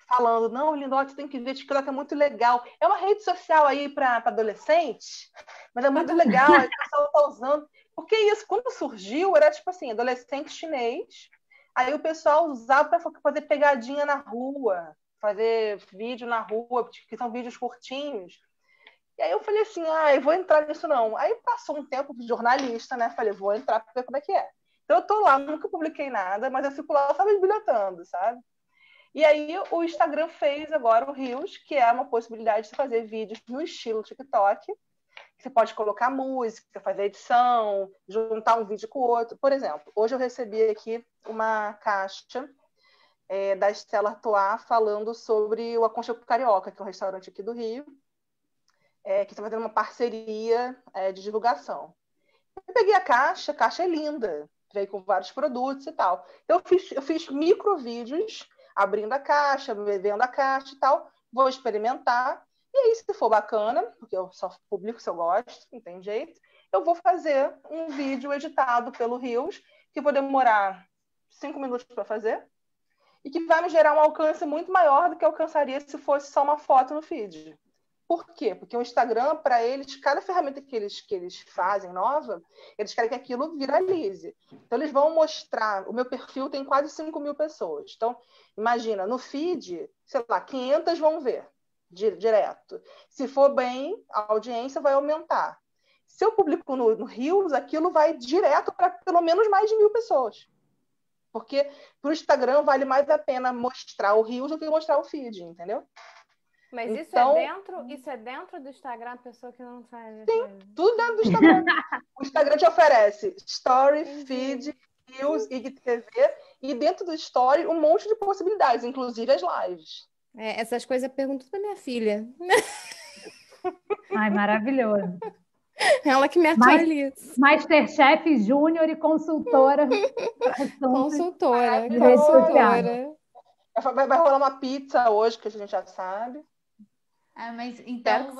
Speaker 4: falando, não, Lindote, tem que ver, TikTok é muito legal. É uma rede social aí para adolescentes, mas é muito legal, aí o pessoal está usando. Porque isso, quando surgiu, era tipo assim, adolescente chinês, aí o pessoal usava para fazer pegadinha na rua, fazer vídeo na rua, que são vídeos curtinhos. E aí eu falei assim, eu vou entrar nisso não. Aí passou um tempo de jornalista, né? Falei, vou entrar para ver como é que é. Então eu tô lá, nunca publiquei nada, mas eu fico lá só bisbilhotando, sabe? E aí o Instagram fez agora o Reels, que é uma possibilidade de fazer vídeos no estilo TikTok. Você pode colocar música, fazer edição, juntar um vídeo com o outro. Por exemplo, hoje eu recebi aqui uma caixa da Stella Artois falando sobre o Aconchego Carioca, que é um restaurante aqui do Rio, que está fazendo uma parceria de divulgação. Eu peguei a caixa é linda, veio com vários produtos e tal. Então eu fiz micro vídeos abrindo a caixa, vendo a caixa e tal, vou experimentar, e aí se for bacana, porque eu só publico se eu gosto, não tem jeito, eu vou fazer um vídeo editado pelo Reels, que vou demorar 5 minutos para fazer, e que vai me gerar um alcance muito maior do que alcançaria se fosse só uma foto no feed. Por quê? Porque o Instagram, para eles, cada ferramenta que eles fazem nova, eles querem que aquilo viralize. Então, eles vão mostrar... O meu perfil tem quase 5 mil pessoas. Então, imagina, no feed, sei lá, 500 vão ver direto. Se for bem, a audiência vai aumentar. Se eu publico no Reels, aquilo vai direto para pelo menos mais de 1.000 pessoas. Porque para o Instagram vale mais a pena mostrar o Reels do que mostrar o feed, entendeu?
Speaker 1: Mas
Speaker 4: então,
Speaker 1: isso é dentro do Instagram, a pessoa que não sabe.
Speaker 4: Sim, tudo dentro do Instagram. O Instagram te oferece Story, Feed, Reels, IGTV, e dentro do Story um monte de possibilidades, inclusive as lives.
Speaker 1: Essas coisas eu pergunto pra minha filha.
Speaker 3: Ai, maravilhoso.
Speaker 1: Ela que me atualiza.
Speaker 3: Masterchef Júnior e consultora.
Speaker 1: Consultora.
Speaker 4: Vai rolar uma pizza hoje, que a gente já sabe.
Speaker 2: Mas então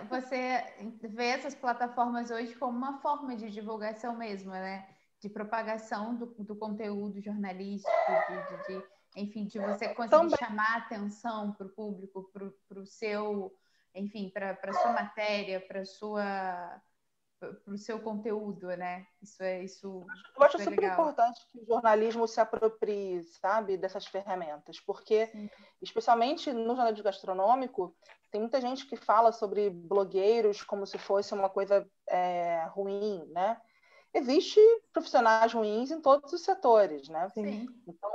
Speaker 2: você vê essas plataformas hoje como uma forma de divulgação mesmo, né? De propagação do conteúdo jornalístico, enfim, de você conseguir chamar atenção para o público, para o seu, enfim, para a sua matéria, para o seu conteúdo, né?
Speaker 4: Eu acho super importante que o jornalismo se aproprie, sabe, dessas ferramentas, porque, especialmente no jornalismo gastronômico, tem muita gente que fala sobre blogueiros como se fosse uma coisa ruim, né? Existem profissionais ruins em todos os setores, né?
Speaker 2: Sim.
Speaker 4: Então,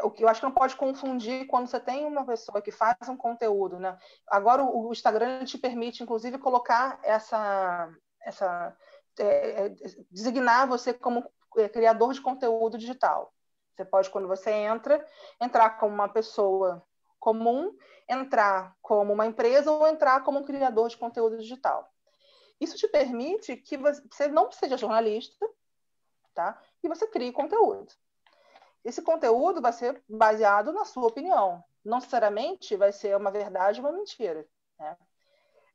Speaker 4: o que eu acho que não pode confundir quando você tem uma pessoa que faz um conteúdo, né? Agora o Instagram te permite, inclusive, colocar designar você como criador de conteúdo digital. Você pode, quando você entrar como uma pessoa comum, entrar como uma empresa ou entrar como um criador de conteúdo digital. Isso te permite que você não seja jornalista, tá? E você crie conteúdo. Esse conteúdo vai ser baseado na sua opinião. Não necessariamente vai ser uma verdade ou uma mentira, né?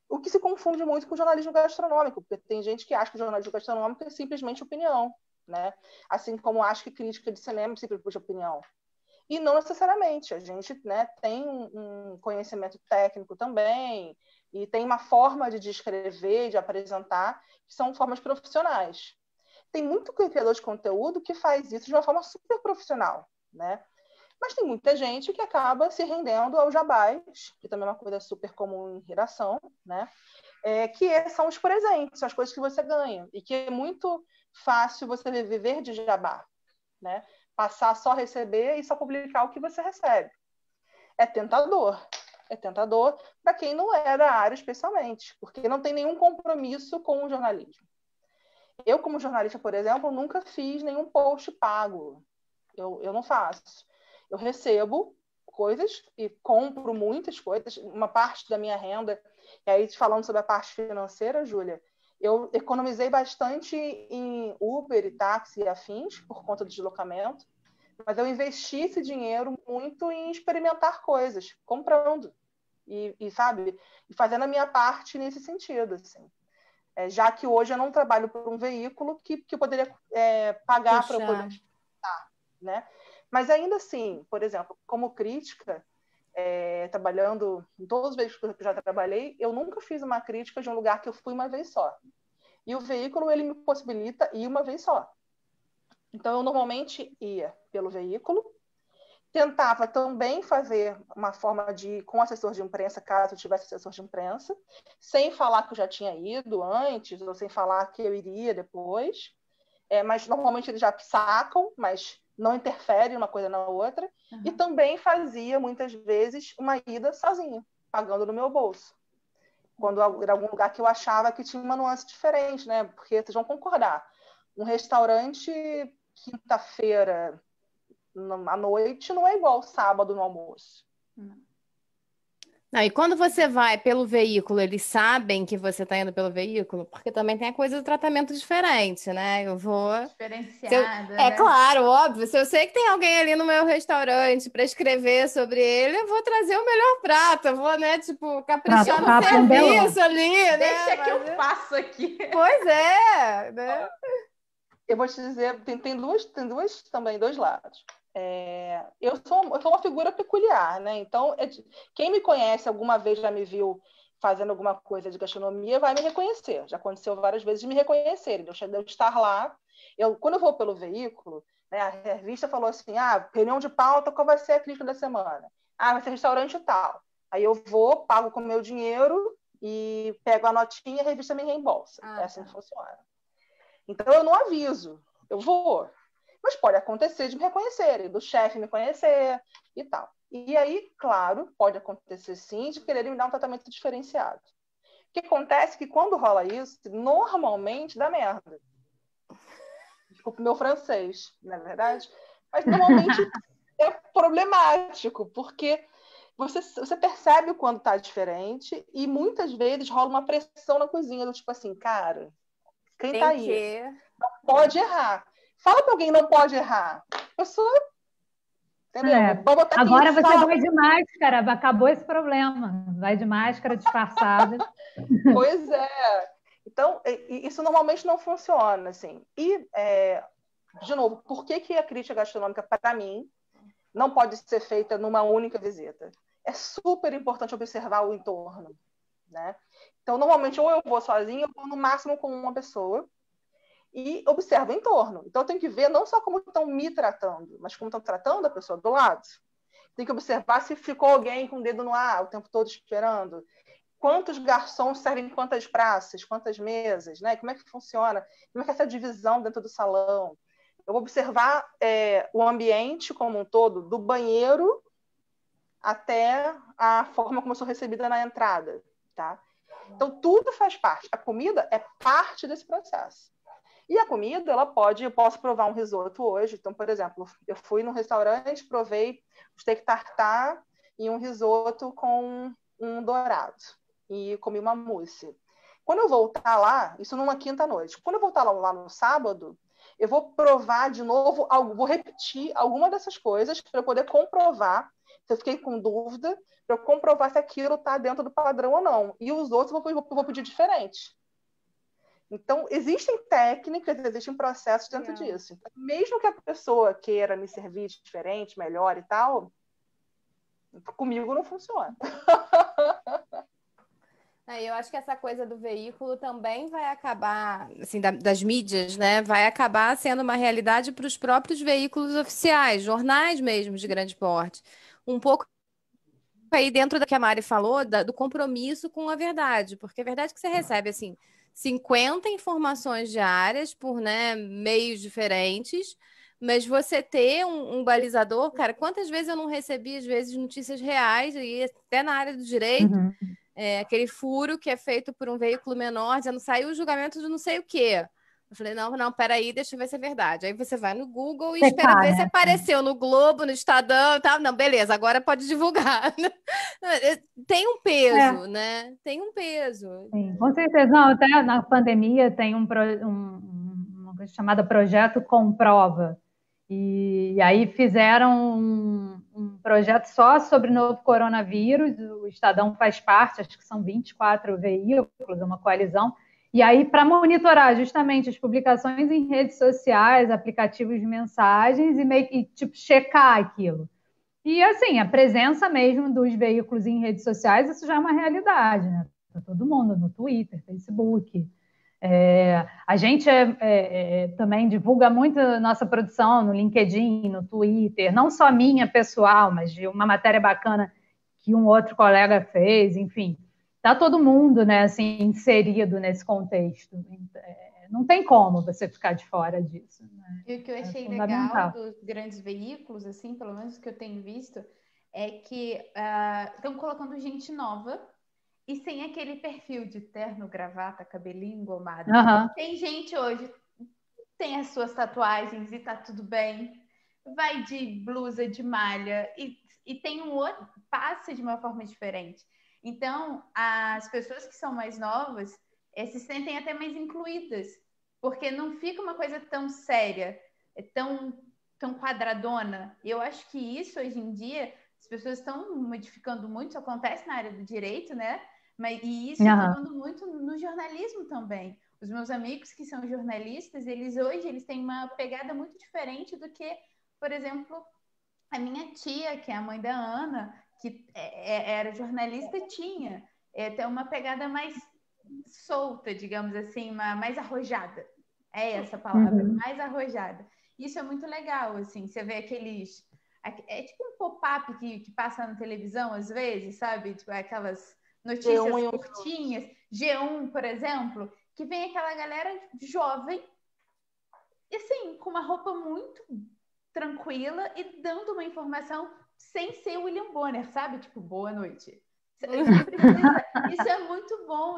Speaker 4: O que se confunde muito com o jornalismo gastronômico, porque tem gente que acha que o jornalismo gastronômico é simplesmente opinião. né? Assim como acho que crítica de cinema sempre puxa opinião. E não necessariamente. A gente, né, tem um conhecimento técnico também e tem uma forma de descrever, de apresentar, que são formas profissionais. Tem muito criador de conteúdo que faz isso de uma forma super profissional, né? Mas tem muita gente que acaba se rendendo ao jabás, que também é uma coisa super comum em redação, né? São os presentes, as coisas que você ganha. E que é muito fácil você viver de jabá, né? Passar só a receber e só publicar o que você recebe. É tentador. É tentador para quem não é da área, especialmente, porque não tem nenhum compromisso com o jornalismo. Eu, como jornalista, por exemplo, nunca fiz nenhum post pago. Eu não faço. Eu recebo coisas e compro muitas coisas, uma parte da minha renda. E aí, falando sobre a parte financeira, Júlia, eu economizei bastante em Uber e táxi e afins por conta do deslocamento, mas eu investi esse dinheiro muito em experimentar coisas, comprando sabe, e fazendo a minha parte nesse sentido, assim. Já que hoje eu não trabalho por um veículo que eu poderia pagar para eu poder experimentar, né? Mas ainda assim, por exemplo, como crítica, trabalhando em todos os veículos que eu já trabalhei, eu nunca fiz uma crítica de um lugar que eu fui uma vez só. E o veículo, ele me possibilita ir uma vez só. Então, eu normalmente ia pelo veículo, tentava também fazer uma forma de ir com assessor de imprensa, caso eu tivesse assessor de imprensa, sem falar que eu já tinha ido antes, ou sem falar que eu iria depois. Mas normalmente eles já sacam, mas não interfere uma coisa na outra. Uhum. E também fazia, muitas vezes, uma ida sozinha, pagando no meu bolso. Quando era algum lugar que eu achava que tinha uma nuance diferente, né? Porque vocês vão concordar. Um restaurante, quinta-feira, à noite, não é igual sábado no almoço.
Speaker 1: Não, e quando você vai pelo veículo, eles sabem que você está indo pelo veículo? Porque também tem a coisa do tratamento diferente, né? Eu vou...
Speaker 2: Diferenciada,
Speaker 1: né?
Speaker 2: Claro,
Speaker 1: óbvio. Se eu sei que tem alguém ali no meu restaurante para escrever sobre ele, eu vou trazer o melhor prato. Eu vou, né, tipo, caprichar no serviço ali, né?
Speaker 2: Deixa que eu faço aqui.
Speaker 1: Pois é, né?
Speaker 4: Eu vou te dizer, tem dois lados. Eu sou uma figura peculiar, né? Então, quem me conhece alguma vez já me viu fazendo alguma coisa de gastronomia vai me reconhecer. Já aconteceu várias vezes de me reconhecerem, de eu estar lá. Quando eu vou pelo veículo, né, a revista falou assim, reunião de pauta, qual vai ser a crítica da semana? Vai ser restaurante tal. Aí eu vou, pago com o meu dinheiro e pego a notinha e a revista me reembolsa. É assim que funciona. Então, eu não aviso, eu vou. Mas pode acontecer de me reconhecerem, do chefe me conhecer e tal. E aí, claro, pode acontecer sim de quererem me dar um tratamento diferenciado. O que acontece é que quando rola isso, normalmente dá merda. Desculpa o meu francês, não é verdade? Mas normalmente é problemático, porque você percebe quando está diferente e muitas vezes rola uma pressão na cozinha, do tipo assim, cara, quem está aí? Não pode errar. Fala para alguém não pode errar. Pessoa, entendeu?
Speaker 3: Agora você vai de máscara, acabou esse problema. Vai de máscara disfarçada.
Speaker 4: Pois é. Então, isso normalmente não funciona, assim. E, de novo, por que a crítica gastronômica, para mim, não pode ser feita numa única visita? É super importante observar o entorno, né? Então, normalmente, ou eu vou sozinha, ou no máximo com uma pessoa, e observo o entorno. Então, eu tenho que ver não só como estão me tratando, mas como estão tratando a pessoa do lado. Tem que observar se ficou alguém com o dedo no ar o tempo todo esperando. Quantos garçons servem quantas praças, quantas mesas, né? Como é que funciona? Como é que é essa divisão dentro do salão? Eu vou observar o ambiente como um todo, do banheiro até a forma como eu sou recebida na entrada, tá? Então, tudo faz parte. A comida é parte desse processo. E a comida, eu posso provar um risoto hoje. Então, por exemplo, eu fui num restaurante, provei um steak tartar e um risoto com um dourado. E comi uma mousse. Quando eu voltar lá, isso numa quinta-noite, quando eu voltar lá no sábado, eu vou provar de novo, vou repetir alguma dessas coisas para eu poder comprovar se eu fiquei com dúvida, para eu comprovar se aquilo está dentro do padrão ou não. E os outros eu vou pedir diferente. Então, existem técnicas, existem processos dentro disso. Então, mesmo que a pessoa queira me servir diferente, melhor e tal, comigo não funciona.
Speaker 1: Eu acho que essa coisa do veículo também vai acabar, assim, das mídias, né? Vai acabar sendo uma realidade para os próprios veículos oficiais, jornais mesmo de grande porte. Um pouco aí dentro do que a Mari falou, do compromisso com a verdade, porque a verdade é que você recebe, assim, 50 informações diárias por, né, meios diferentes, mas você ter um balizador, cara, quantas vezes eu não recebi, às vezes, notícias reais, e até na área do direito, aquele furo que é feito por um veículo menor, dizendo saiu o julgamento de não sei o quê. Eu falei, não, peraí, deixa eu ver se é verdade. Aí você vai no Google e espera ver se apareceu no Globo, no Estadão e tal. Não, beleza, agora pode divulgar. Tem um peso, né? Tem um peso.
Speaker 3: Sim, com certeza. Não, até na pandemia tem uma coisa chamada Projeto Comprova. E aí fizeram um projeto só sobre o novo coronavírus. O Estadão faz parte, acho que são 24 veículos, uma coalizão. E aí, para monitorar justamente as publicações em redes sociais, aplicativos de mensagens e tipo, checar aquilo. E, assim, a presença mesmo dos veículos em redes sociais, isso já é uma realidade, né? Para todo mundo, no Twitter, Facebook. A gente também divulga muito a nossa produção no LinkedIn, no Twitter, não só minha pessoal, mas de uma matéria bacana que um outro colega fez, enfim. Está todo mundo, né, assim, inserido nesse contexto. Não tem como você ficar de fora disso. Né?
Speaker 2: E o que eu achei legal dos grandes veículos, assim, pelo menos o que eu tenho visto, é que estão colocando gente nova e sem aquele perfil de terno, gravata, cabelinho engomado. Tem gente hoje, tem as suas tatuagens e tá tudo bem, vai de blusa, de malha e tem um outro, passa de uma forma diferente. Então, as pessoas que são mais novas se sentem até mais incluídas, porque não fica uma coisa tão séria, tão quadradona. E eu acho que isso, hoje em dia, as pessoas estão modificando muito, isso acontece na área do direito, né? E isso está dando muito no jornalismo também. Os meus amigos que são jornalistas, eles têm uma pegada muito diferente do que, por exemplo, a minha tia, que é a mãe da Ana, que era jornalista, tinha tem uma pegada mais solta, digamos assim, mais arrojada. É essa palavra, mais arrojada. Isso é muito legal, assim, você vê aqueles... É tipo um pop-up que passa na televisão, às vezes, sabe? Tipo, aquelas notícias curtinhas. G1, por exemplo, que vem aquela galera jovem, assim, com uma roupa muito tranquila e dando uma informação sem ser William Bonner, sabe? Tipo, boa noite. Isso é muito bom,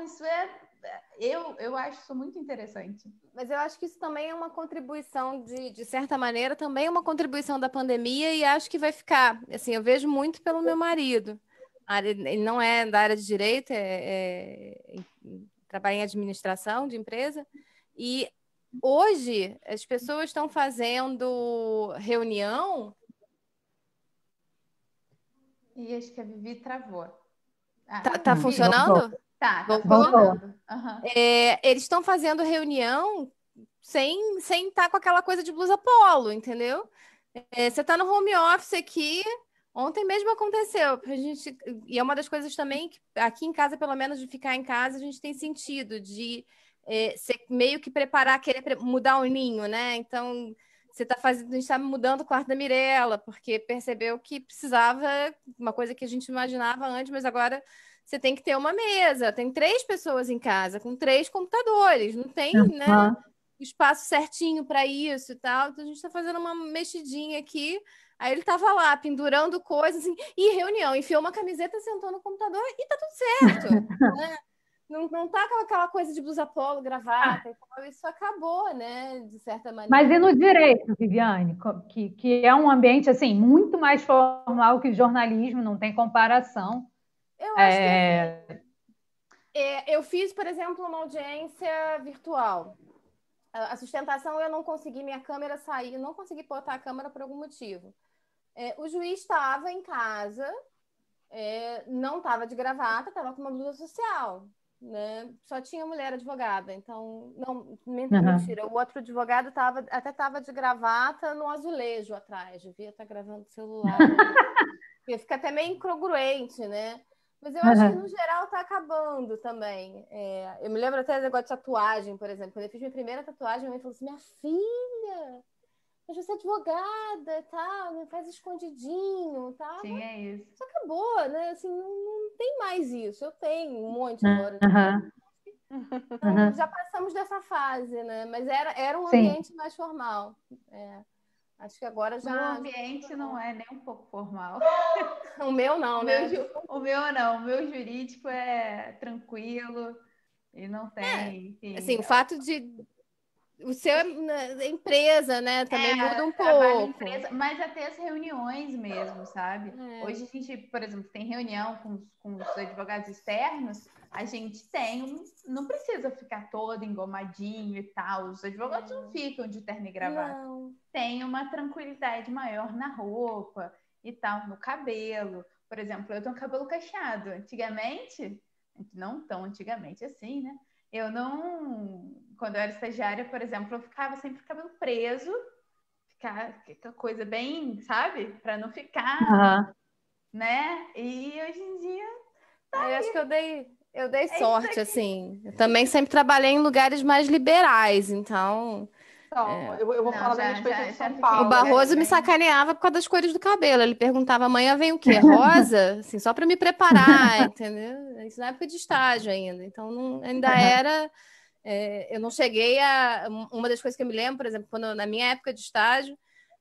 Speaker 2: eu acho isso muito interessante.
Speaker 1: Mas eu acho que isso também é uma contribuição, de certa maneira, também é uma contribuição da pandemia e acho que vai ficar. Assim, eu vejo muito pelo meu marido. Ele não é da área de direito, trabalha em administração de empresa. E hoje as pessoas estão fazendo reunião.
Speaker 2: E acho que a Vivi travou.
Speaker 1: Tá funcionando?
Speaker 2: Tá funcionando.
Speaker 1: Eles estão fazendo reunião sem estar com aquela coisa de blusa polo, entendeu? Você está no home office aqui. Ontem mesmo aconteceu. E é uma das coisas também que aqui em casa, pelo menos de ficar em casa, a gente tem sentido de meio que preparar, querer mudar o ninho, né? Então, a gente está mudando o quarto da Mirella, porque percebeu que precisava, uma coisa que a gente imaginava antes, mas agora você tem que ter uma mesa. Tem 3 pessoas em casa, com 3 computadores. Não tem, né, espaço certinho para isso e tal. Então, a gente está fazendo uma mexidinha aqui. Aí ele estava lá, pendurando coisas, assim, e reunião, enfiou uma camiseta, sentou no computador e tá tudo certo. Né? Não tá aquela coisa de blusa polo, gravata e tal. Isso acabou, né, de certa maneira.
Speaker 3: Mas e no direito, Viviane, que é um ambiente, assim, muito mais formal que jornalismo, não tem comparação.
Speaker 1: Eu acho que assim, eu fiz, por exemplo, uma audiência virtual. A sustentação, eu não consegui, minha câmera sair, não consegui botar a câmera por algum motivo. O juiz estava em casa, não estava de gravata, estava com uma blusa social. né? Só tinha mulher advogada, então, não,
Speaker 3: Uhum.
Speaker 1: mentira, o outro advogado até estava de gravata no azulejo atrás, devia estar gravando o celular. Porque fica até meio incongruente, né? Mas eu acho que, no geral, tá acabando também. Eu me lembro até do negócio de tatuagem, por exemplo. Quando eu fiz minha primeira tatuagem, a mãe falou assim, minha filha, mas você é advogada e tal, né? Faz escondidinho e tal.
Speaker 2: Sim, é isso.
Speaker 1: Isso acabou, né? Assim, não tem mais isso. Eu tenho um monte agora. Então, já passamos dessa fase, né? Mas era um ambiente mais formal. Acho que agora já...
Speaker 2: O meu ambiente não é nem um pouco formal.
Speaker 1: O meu não, né?
Speaker 2: O meu não. O meu jurídico é tranquilo e não tem... enfim,
Speaker 1: assim, o fato de... O seu é empresa, né? Também muda um
Speaker 2: trabalho em
Speaker 1: pouco.
Speaker 2: empresa, mas até as reuniões mesmo, sabe? Hoje a gente, por exemplo, tem reunião com os advogados externos, a gente não precisa ficar todo engomadinho e tal. Os advogados não ficam de terno e gravata. Tem uma tranquilidade maior na roupa e tal, no cabelo. Por exemplo, eu tenho cabelo cacheado. Antigamente, não tão antigamente assim, né? Eu não... Quando eu era estagiária, por exemplo, eu ficava sempre com o cabelo preso, ficar coisa bem, sabe? Para não ficar, né? E hoje em dia...
Speaker 1: Eu acho que eu dei sorte, assim. Eu também sempre trabalhei em lugares mais liberais, então...
Speaker 4: Então, eu vou falar da minha experiência em São
Speaker 1: O
Speaker 4: Paulo.
Speaker 1: Barroso me sacaneava por causa das cores do cabelo. Ele perguntava, amanhã vem o quê? Rosa? Assim, só para me preparar, entendeu? Isso na época de estágio ainda. Então, ainda era... eu não cheguei a... Uma das coisas que eu me lembro, por exemplo, na minha época de estágio,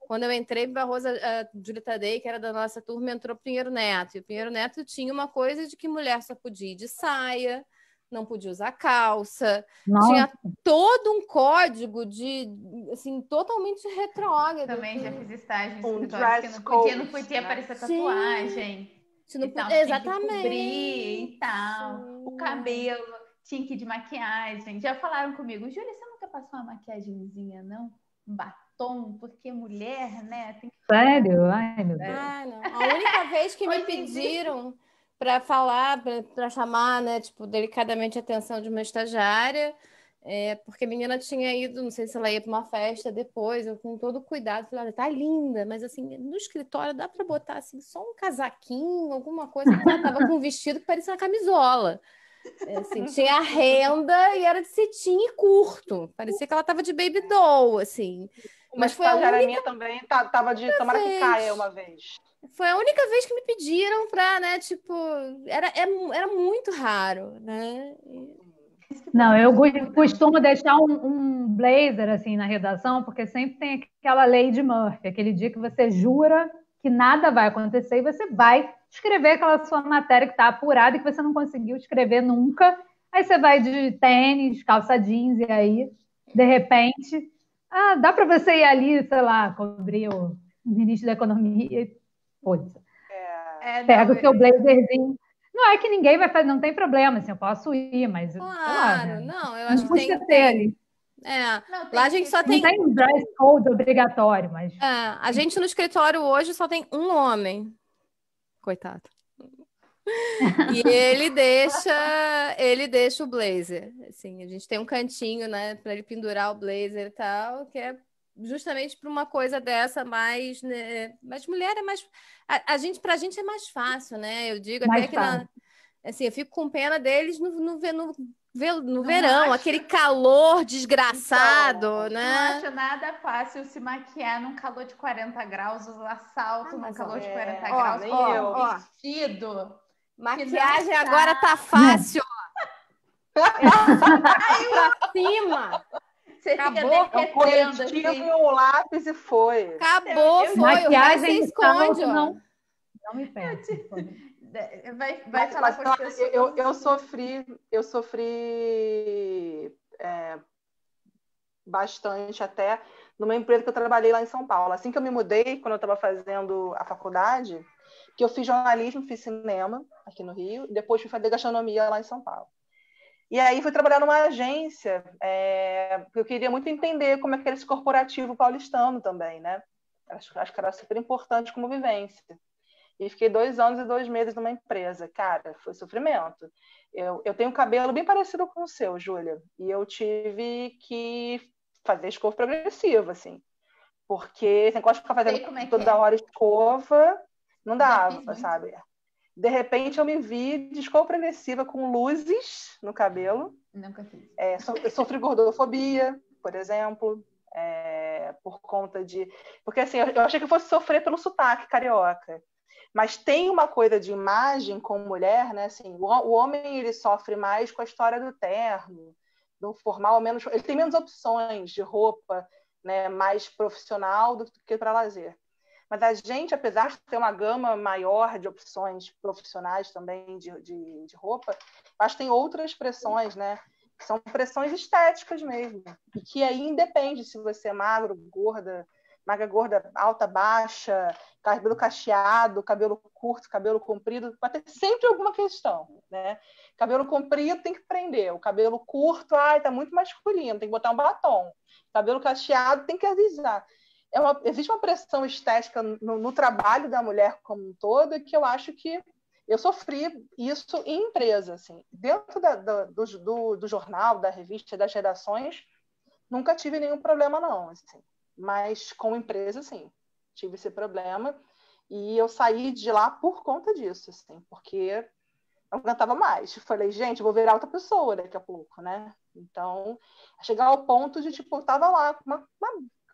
Speaker 1: quando eu entrei, Barroso, a Júlia Tadei, que era da nossa turma, entrou Pinheiro Neto. E o Pinheiro Neto tinha uma coisa de que mulher só podia ir de saia, não podia usar calça.
Speaker 3: Nossa.
Speaker 1: Tinha todo um código de, assim, totalmente retrógrado.
Speaker 2: Também já fiz estágio em
Speaker 4: Um
Speaker 2: escritórios que não podia
Speaker 4: né?
Speaker 2: aparecer tatuagem.
Speaker 1: Não
Speaker 2: e tal,
Speaker 1: exatamente.
Speaker 2: Tinha que cobrir e tal. O cabelo tinha que ir de maquiagem. Já falaram comigo, Júlia, você nunca passou uma maquiagemzinha, não? Um batom? Porque mulher, né? Tem que...
Speaker 3: Sério? Ai, meu Deus.
Speaker 1: Não. A única vez que me pediram para falar, para chamar, né, tipo, delicadamente a atenção de uma estagiária, porque a menina tinha ido, não sei se ela ia para uma festa depois, eu com todo cuidado, falei, olha, tá linda, mas assim, no escritório dá para botar assim, só um casaquinho, alguma coisa, porque ela tava com um vestido que parecia uma camisola. Assim, tinha renda e era de cetim e curto, parecia que ela tava de baby doll, assim.
Speaker 4: Mas foi a única minha também tava de Tamaracicáia uma vez.
Speaker 1: Foi a única vez que me pediram pra, né, tipo, era muito raro, né?
Speaker 3: Não, eu costumo deixar um blazer assim na redação, porque sempre tem aquela lei de Murphy, aquele dia que você jura que nada vai acontecer e você vai escrever aquela sua matéria que está apurada e que você não conseguiu escrever nunca. Aí você vai de tênis, calça jeans e aí, de repente, dá para você ir ali, sei lá, cobrir o ministro da Economia. Putz, pega o seu blazerzinho. Não é que ninguém vai fazer, não tem problema, assim, eu posso ir, mas
Speaker 1: claro,
Speaker 3: sei lá, né?
Speaker 1: não, eu acho
Speaker 3: que
Speaker 1: tem
Speaker 3: ali.
Speaker 1: Lá a gente só tem...
Speaker 3: Não tem um dress code obrigatório, mas...
Speaker 1: a gente no escritório hoje só tem um homem. Coitado. E ele deixa o blazer. Assim, a gente tem um cantinho, né, para ele pendurar o blazer e tal, que é justamente para uma coisa dessa mais, né, mas mulher é mais... Pra gente é mais fácil, né? Eu digo
Speaker 3: mais
Speaker 1: até
Speaker 3: fácil.
Speaker 1: assim, eu fico com pena deles no verão, aquele calor desgraçado,
Speaker 2: então,
Speaker 1: né?
Speaker 2: Não acho nada fácil se maquiar num calor de 40 graus, usar salto num calor de 40 graus, vestido.
Speaker 1: Maquiagem agora tá fácil. Pra cima.
Speaker 2: Você acabou
Speaker 4: fica derretendo assim. Um lápis e foi.
Speaker 1: Acabou, foi.
Speaker 3: Maquiagem
Speaker 1: o esconde,
Speaker 3: não me peça.
Speaker 2: Vai falar com as pessoas.
Speaker 4: Eu sofri bastante até numa empresa que eu trabalhei lá em São Paulo. Assim que eu me mudei, quando eu estava fazendo a faculdade, que eu fiz jornalismo, fiz cinema aqui no Rio, e depois fui fazer gastronomia lá em São Paulo. E aí fui trabalhar numa agência, porque eu queria muito entender como é que era esse corporativo paulistano também, né? Acho que era super importante como vivência. E fiquei 2 anos e 2 meses numa empresa. Cara, foi sofrimento. Eu tenho um cabelo bem parecido com o seu, Júlia. E eu tive que fazer escova progressiva, assim. Porque você gosta de ficar fazendo toda hora escova, não dava, sabe? De repente eu me vi de escova progressiva com luzes no cabelo.
Speaker 2: Nunca fiz.
Speaker 4: Eu sofri gordofobia, por exemplo, por conta de... Porque assim, eu achei que eu fosse sofrer pelo sotaque carioca. Mas tem uma coisa de imagem com mulher, né? Assim, o homem ele sofre mais com a história do terno, do formal, menos, ele tem menos opções de roupa, né, mais profissional do que para lazer. Mas a gente, apesar de ter uma gama maior de opções profissionais também de roupa, acho que tem outras pressões, né? Que são pressões estéticas mesmo. E que aí independe se você é magro, gorda, magra, gorda, alta, baixa, cabelo cacheado, cabelo curto, cabelo comprido, vai ter sempre alguma questão, né? Cabelo comprido tem que prender, o cabelo curto, tá muito masculino, tem que botar um batom. Cabelo cacheado tem que avisar. Existe uma pressão estética no trabalho da mulher como um todo, que eu acho que eu sofri isso em empresa, assim. Dentro do jornal, da revista, das redações, nunca tive nenhum problema, não, assim. Mas com empresa, sim, tive esse problema. E eu saí de lá por conta disso, assim, porque não aguentava mais. Falei, gente, eu vou virar outra pessoa daqui a pouco, né? Então, chegar ao ponto de, tipo, eu tava lá com uma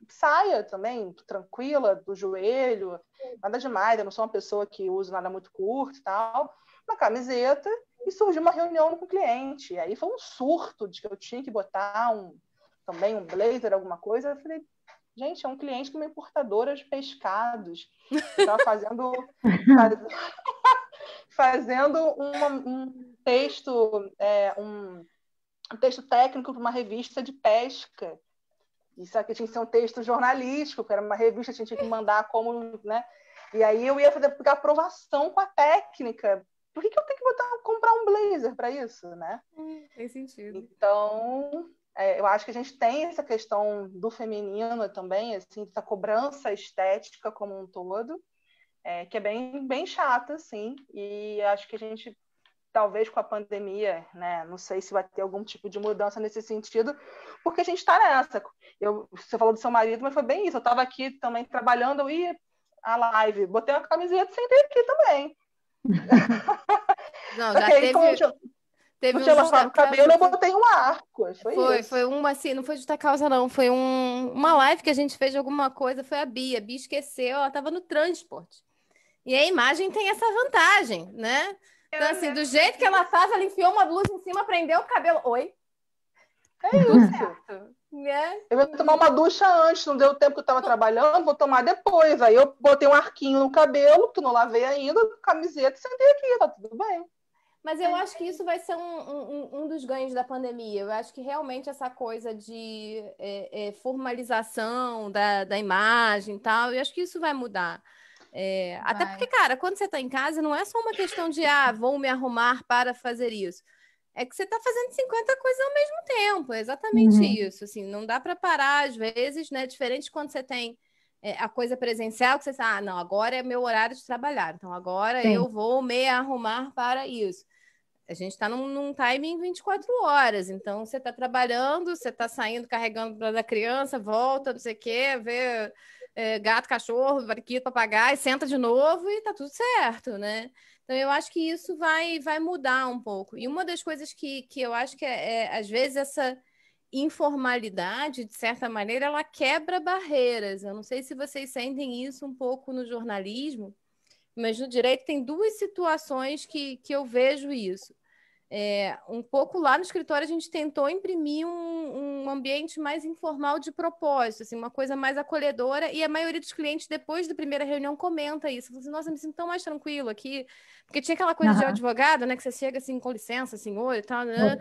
Speaker 4: saia também, tranquila, do joelho, nada demais, eu não sou uma pessoa que usa nada muito curto e tal, uma camiseta, e surgiu uma reunião com o cliente. E aí foi um surto de que eu tinha que botar também um blazer, alguma coisa. Eu falei, gente, é um cliente de uma importadora de pescados. Eu estava fazendo um texto, um texto técnico para uma revista de pesca. Isso aqui tinha que ser um texto jornalístico, que era uma revista, a gente tinha que mandar como, né? E aí eu ia fazer aprovação com a técnica. Por que eu tenho que comprar um blazer para isso, né?
Speaker 1: Tem sentido.
Speaker 4: Então, eu acho que a gente tem essa questão do feminino também, assim, essa cobrança estética como um todo, que é bem, bem chata, assim, e acho que a gente, talvez com a pandemia, né, não sei se vai ter algum tipo de mudança nesse sentido, porque a gente está nessa. Você falou do seu marido, mas foi bem isso, eu estava aqui também trabalhando, eu ia à live, botei uma camiseta e sentei aqui também.
Speaker 1: Não, já teve
Speaker 4: não tinha lavado o cabelo, eu botei um arco.
Speaker 1: Foi uma assim, não foi justa causa, não. Foi uma live que a gente fez de alguma coisa, foi a Bia. A Bia esqueceu, ela estava no transporte. E a imagem tem essa vantagem, né? Então, assim, do jeito que ela estava, ela enfiou uma blusa em cima, prendeu o cabelo. Oi?
Speaker 4: Tudo certo. Eu ia tomar uma ducha antes, não deu tempo que eu estava trabalhando, vou tomar depois. Aí eu botei um arquinho no cabelo, que não lavei ainda, camiseta e sentei aqui, tá tudo bem.
Speaker 1: Mas eu acho que isso vai ser um dos ganhos da pandemia. Eu acho que realmente essa coisa de formalização da imagem e tal, eu acho que isso vai mudar. Até porque, cara, quando você está em casa, não é só uma questão de, vou me arrumar para fazer isso. É que você está fazendo 50 coisas ao mesmo tempo. É exatamente isso. Assim, não dá para parar, às vezes, né? Diferente quando você tem a coisa presencial, que você fala, não, agora é meu horário de trabalhar. Então, agora eu vou me arrumar para isso. A gente está num timing 24 horas, então você está trabalhando, você está saindo, carregando para da criança, volta, não sei o quê, vê gato, cachorro, periquito, papagaio, senta de novo e está tudo certo, né? Então eu acho que isso vai mudar um pouco. E uma das coisas que eu acho que às vezes essa informalidade, de certa maneira, ela quebra barreiras. Eu não sei se vocês sentem isso um pouco no jornalismo, mas no direito tem duas situações que eu vejo isso. Um pouco lá no escritório a gente tentou imprimir um ambiente mais informal de propósito, assim, uma coisa mais acolhedora, e a maioria dos clientes, depois da primeira reunião, comenta isso. Fala assim, nossa, eu me sinto tão mais tranquilo aqui, porque tinha aquela coisa de advogado, né, que você chega assim, com licença, senhor, e tal, né?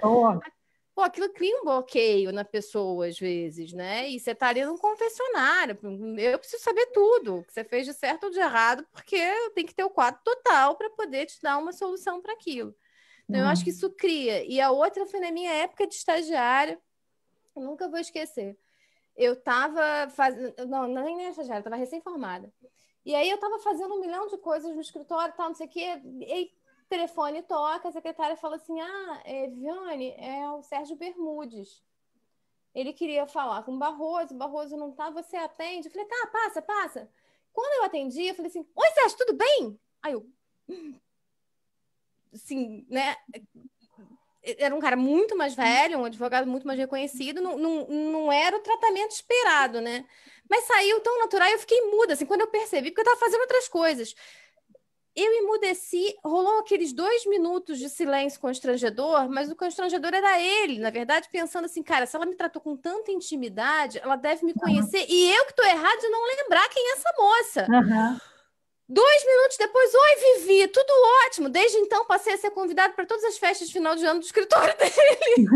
Speaker 1: Pô, aquilo cria um bloqueio na pessoa, às vezes, né? E você tá ali num confessionário. Eu preciso saber tudo, que você fez de certo ou de errado, porque eu tenho que ter o quadro total para poder te dar uma solução para aquilo. Então, eu acho que isso cria. E a outra foi na minha época de estagiária, eu nunca vou esquecer. Eu estava fazendo... Não, nem estagiária, eu estava recém-formada. E aí eu estava fazendo 1 milhão de coisas no escritório, tal, não sei o quê, e aí o telefone toca, a secretária fala assim, Viviane, é o Sérgio Bermudes. Ele queria falar com o Barroso não tá, você atende? Eu falei, tá, passa. Quando eu atendi, eu falei assim, oi, Sérgio, tudo bem? Aí eu, assim, né? Era um cara muito mais velho, um advogado muito mais reconhecido, não era o tratamento esperado, né? Mas saiu tão natural e eu fiquei muda, assim, quando eu percebi, porque eu estava fazendo outras coisas. Eu emudeci, rolou aqueles 2 minutos de silêncio constrangedor, mas o constrangedor era ele, na verdade, pensando assim, cara, se ela me tratou com tanta intimidade, ela deve me conhecer, e eu que estou errado de não lembrar quem é essa moça. 2 minutos depois, oi, Vivi, tudo ótimo. Desde então, passei a ser convidado para todas as festas de final de ano do escritório dele.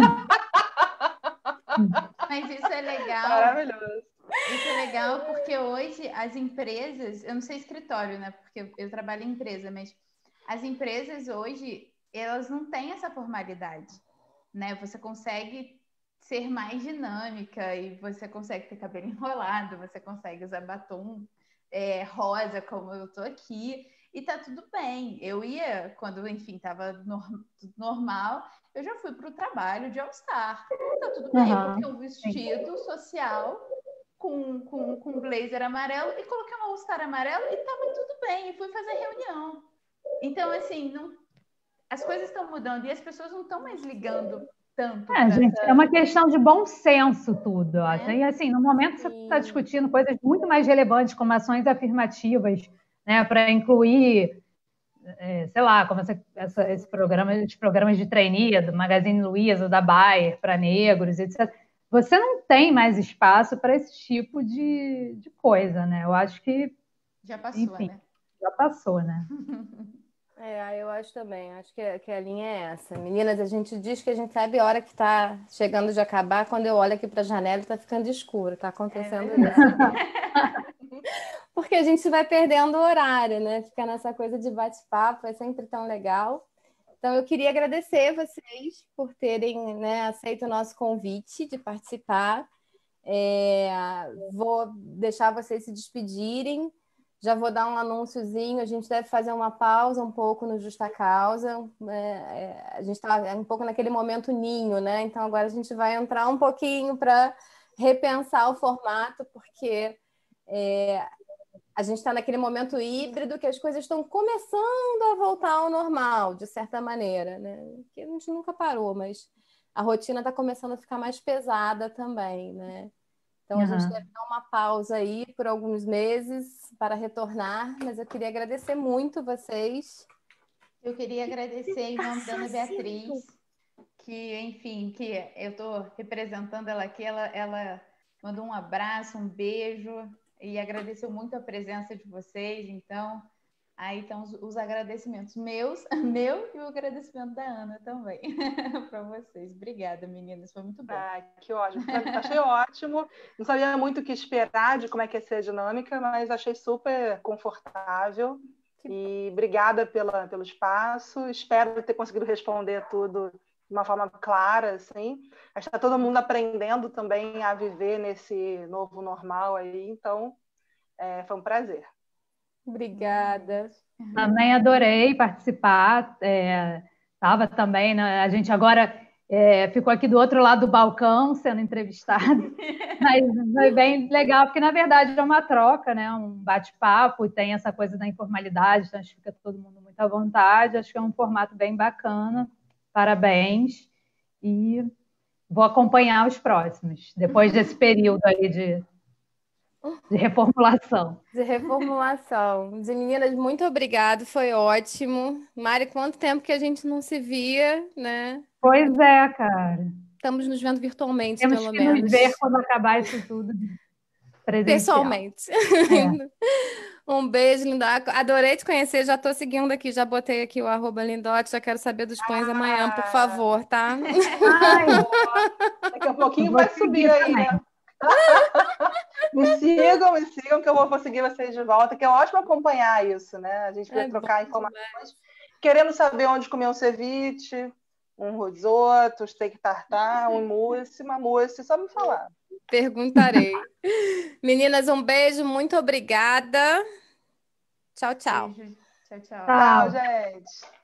Speaker 2: Mas isso é legal.
Speaker 4: Maravilhoso.
Speaker 2: Isso é legal porque hoje as empresas, eu não sei escritório, né? Porque eu trabalho em empresa, mas as empresas hoje, elas não têm essa formalidade, né? Você consegue ser mais dinâmica e você consegue ter cabelo enrolado, você consegue usar batom rosa, como eu tô aqui, e tá tudo bem. Eu ia, quando, enfim, tava tudo normal, eu já fui pro trabalho de All-Star. Tá tudo bem, eu coloquei um vestido social com blazer amarelo e coloquei um All-Star amarelo e tava tudo bem, e fui fazer reunião. Então, assim, as coisas estão mudando e as pessoas não estão mais ligando tanto.
Speaker 3: Gente, é uma questão de bom senso tudo, eu acho. E assim, no momento você está discutindo coisas muito mais relevantes, como ações afirmativas, né, para incluir, sei lá, como esse programa, os programas de trainee do Magazine Luiza, da Bayer, para negros, etc. Você não tem mais espaço para esse tipo de coisa, né? Eu acho que
Speaker 2: já passou,
Speaker 3: enfim,
Speaker 2: né?
Speaker 3: Já passou, né?
Speaker 1: Eu acho também. Acho que a linha é essa. Meninas, a gente diz que a gente sabe a hora que está chegando de acabar. Quando eu olho aqui para a janela, está ficando escuro. Está acontecendo isso. Porque a gente vai perdendo o horário, né? Fica nessa coisa de bate-papo, é sempre tão legal. Então, eu queria agradecer vocês por terem, né, aceito o nosso convite de participar. Vou deixar vocês se despedirem. Já vou dar um anúnciozinho. A gente deve fazer uma pausa um pouco no Justa Causa. A gente está um pouco naquele momento ninho, né? Então agora a gente vai entrar um pouquinho para repensar o formato, porque a gente está naquele momento híbrido que as coisas estão começando a voltar ao normal, de certa maneira, né? Que a gente nunca parou, mas a rotina está começando a ficar mais pesada também, né? Então, a gente deve dar uma pausa aí por alguns meses para retornar, mas eu queria agradecer muito vocês.
Speaker 2: Eu queria agradecer em nome da Ana Beatriz, que, enfim, que eu estou representando ela aqui, ela mandou um abraço, um beijo, e agradeceu muito a presença de vocês. Então, aí estão os agradecimentos meu e o agradecimento da Ana também para vocês. Obrigada, meninas, foi muito bom.
Speaker 4: Que ótimo, achei ótimo. Não sabia muito o que esperar de como é que ia ser a dinâmica, mas achei super confortável. E obrigada pelo espaço. Espero ter conseguido responder tudo de uma forma clara, assim. Acho que está todo mundo aprendendo também a viver nesse novo normal aí, então foi um prazer.
Speaker 1: Obrigada.
Speaker 3: Também adorei participar. Estava também, né? A gente agora ficou aqui do outro lado do balcão sendo entrevistado, mas foi bem legal, porque na verdade é uma troca, né? Um bate-papo, e tem essa coisa da informalidade, então acho que fica todo mundo muito à vontade. Acho que é um formato bem bacana. Parabéns. E vou acompanhar os próximos, depois desse período aí de reformulação.
Speaker 1: De meninas, muito obrigada, foi ótimo. Mari, quanto tempo que a gente não se via, né?
Speaker 3: Pois é, cara.
Speaker 1: Estamos nos vendo virtualmente,
Speaker 3: Temos
Speaker 1: pelo
Speaker 3: que
Speaker 1: menos.
Speaker 3: nos ver quando acabar isso tudo presencial.
Speaker 1: Pessoalmente. Um beijo, Linda. Adorei te conhecer, já estou seguindo aqui, já botei aqui o @Lindote, já quero saber dos pães amanhã, por favor, tá?
Speaker 4: Daqui a pouquinho vai subir aí, né? Me sigam, que eu vou conseguir vocês de volta, que é ótimo acompanhar isso, né? A gente vai trocar informações, querendo saber onde comer um ceviche, um risoto, um steak tartar, uma mousse, só me falar.
Speaker 1: Perguntarei. Meninas, um beijo, muito obrigada. Tchau, tchau.
Speaker 2: Beijo. Tchau, tchau.
Speaker 4: Tchau, gente.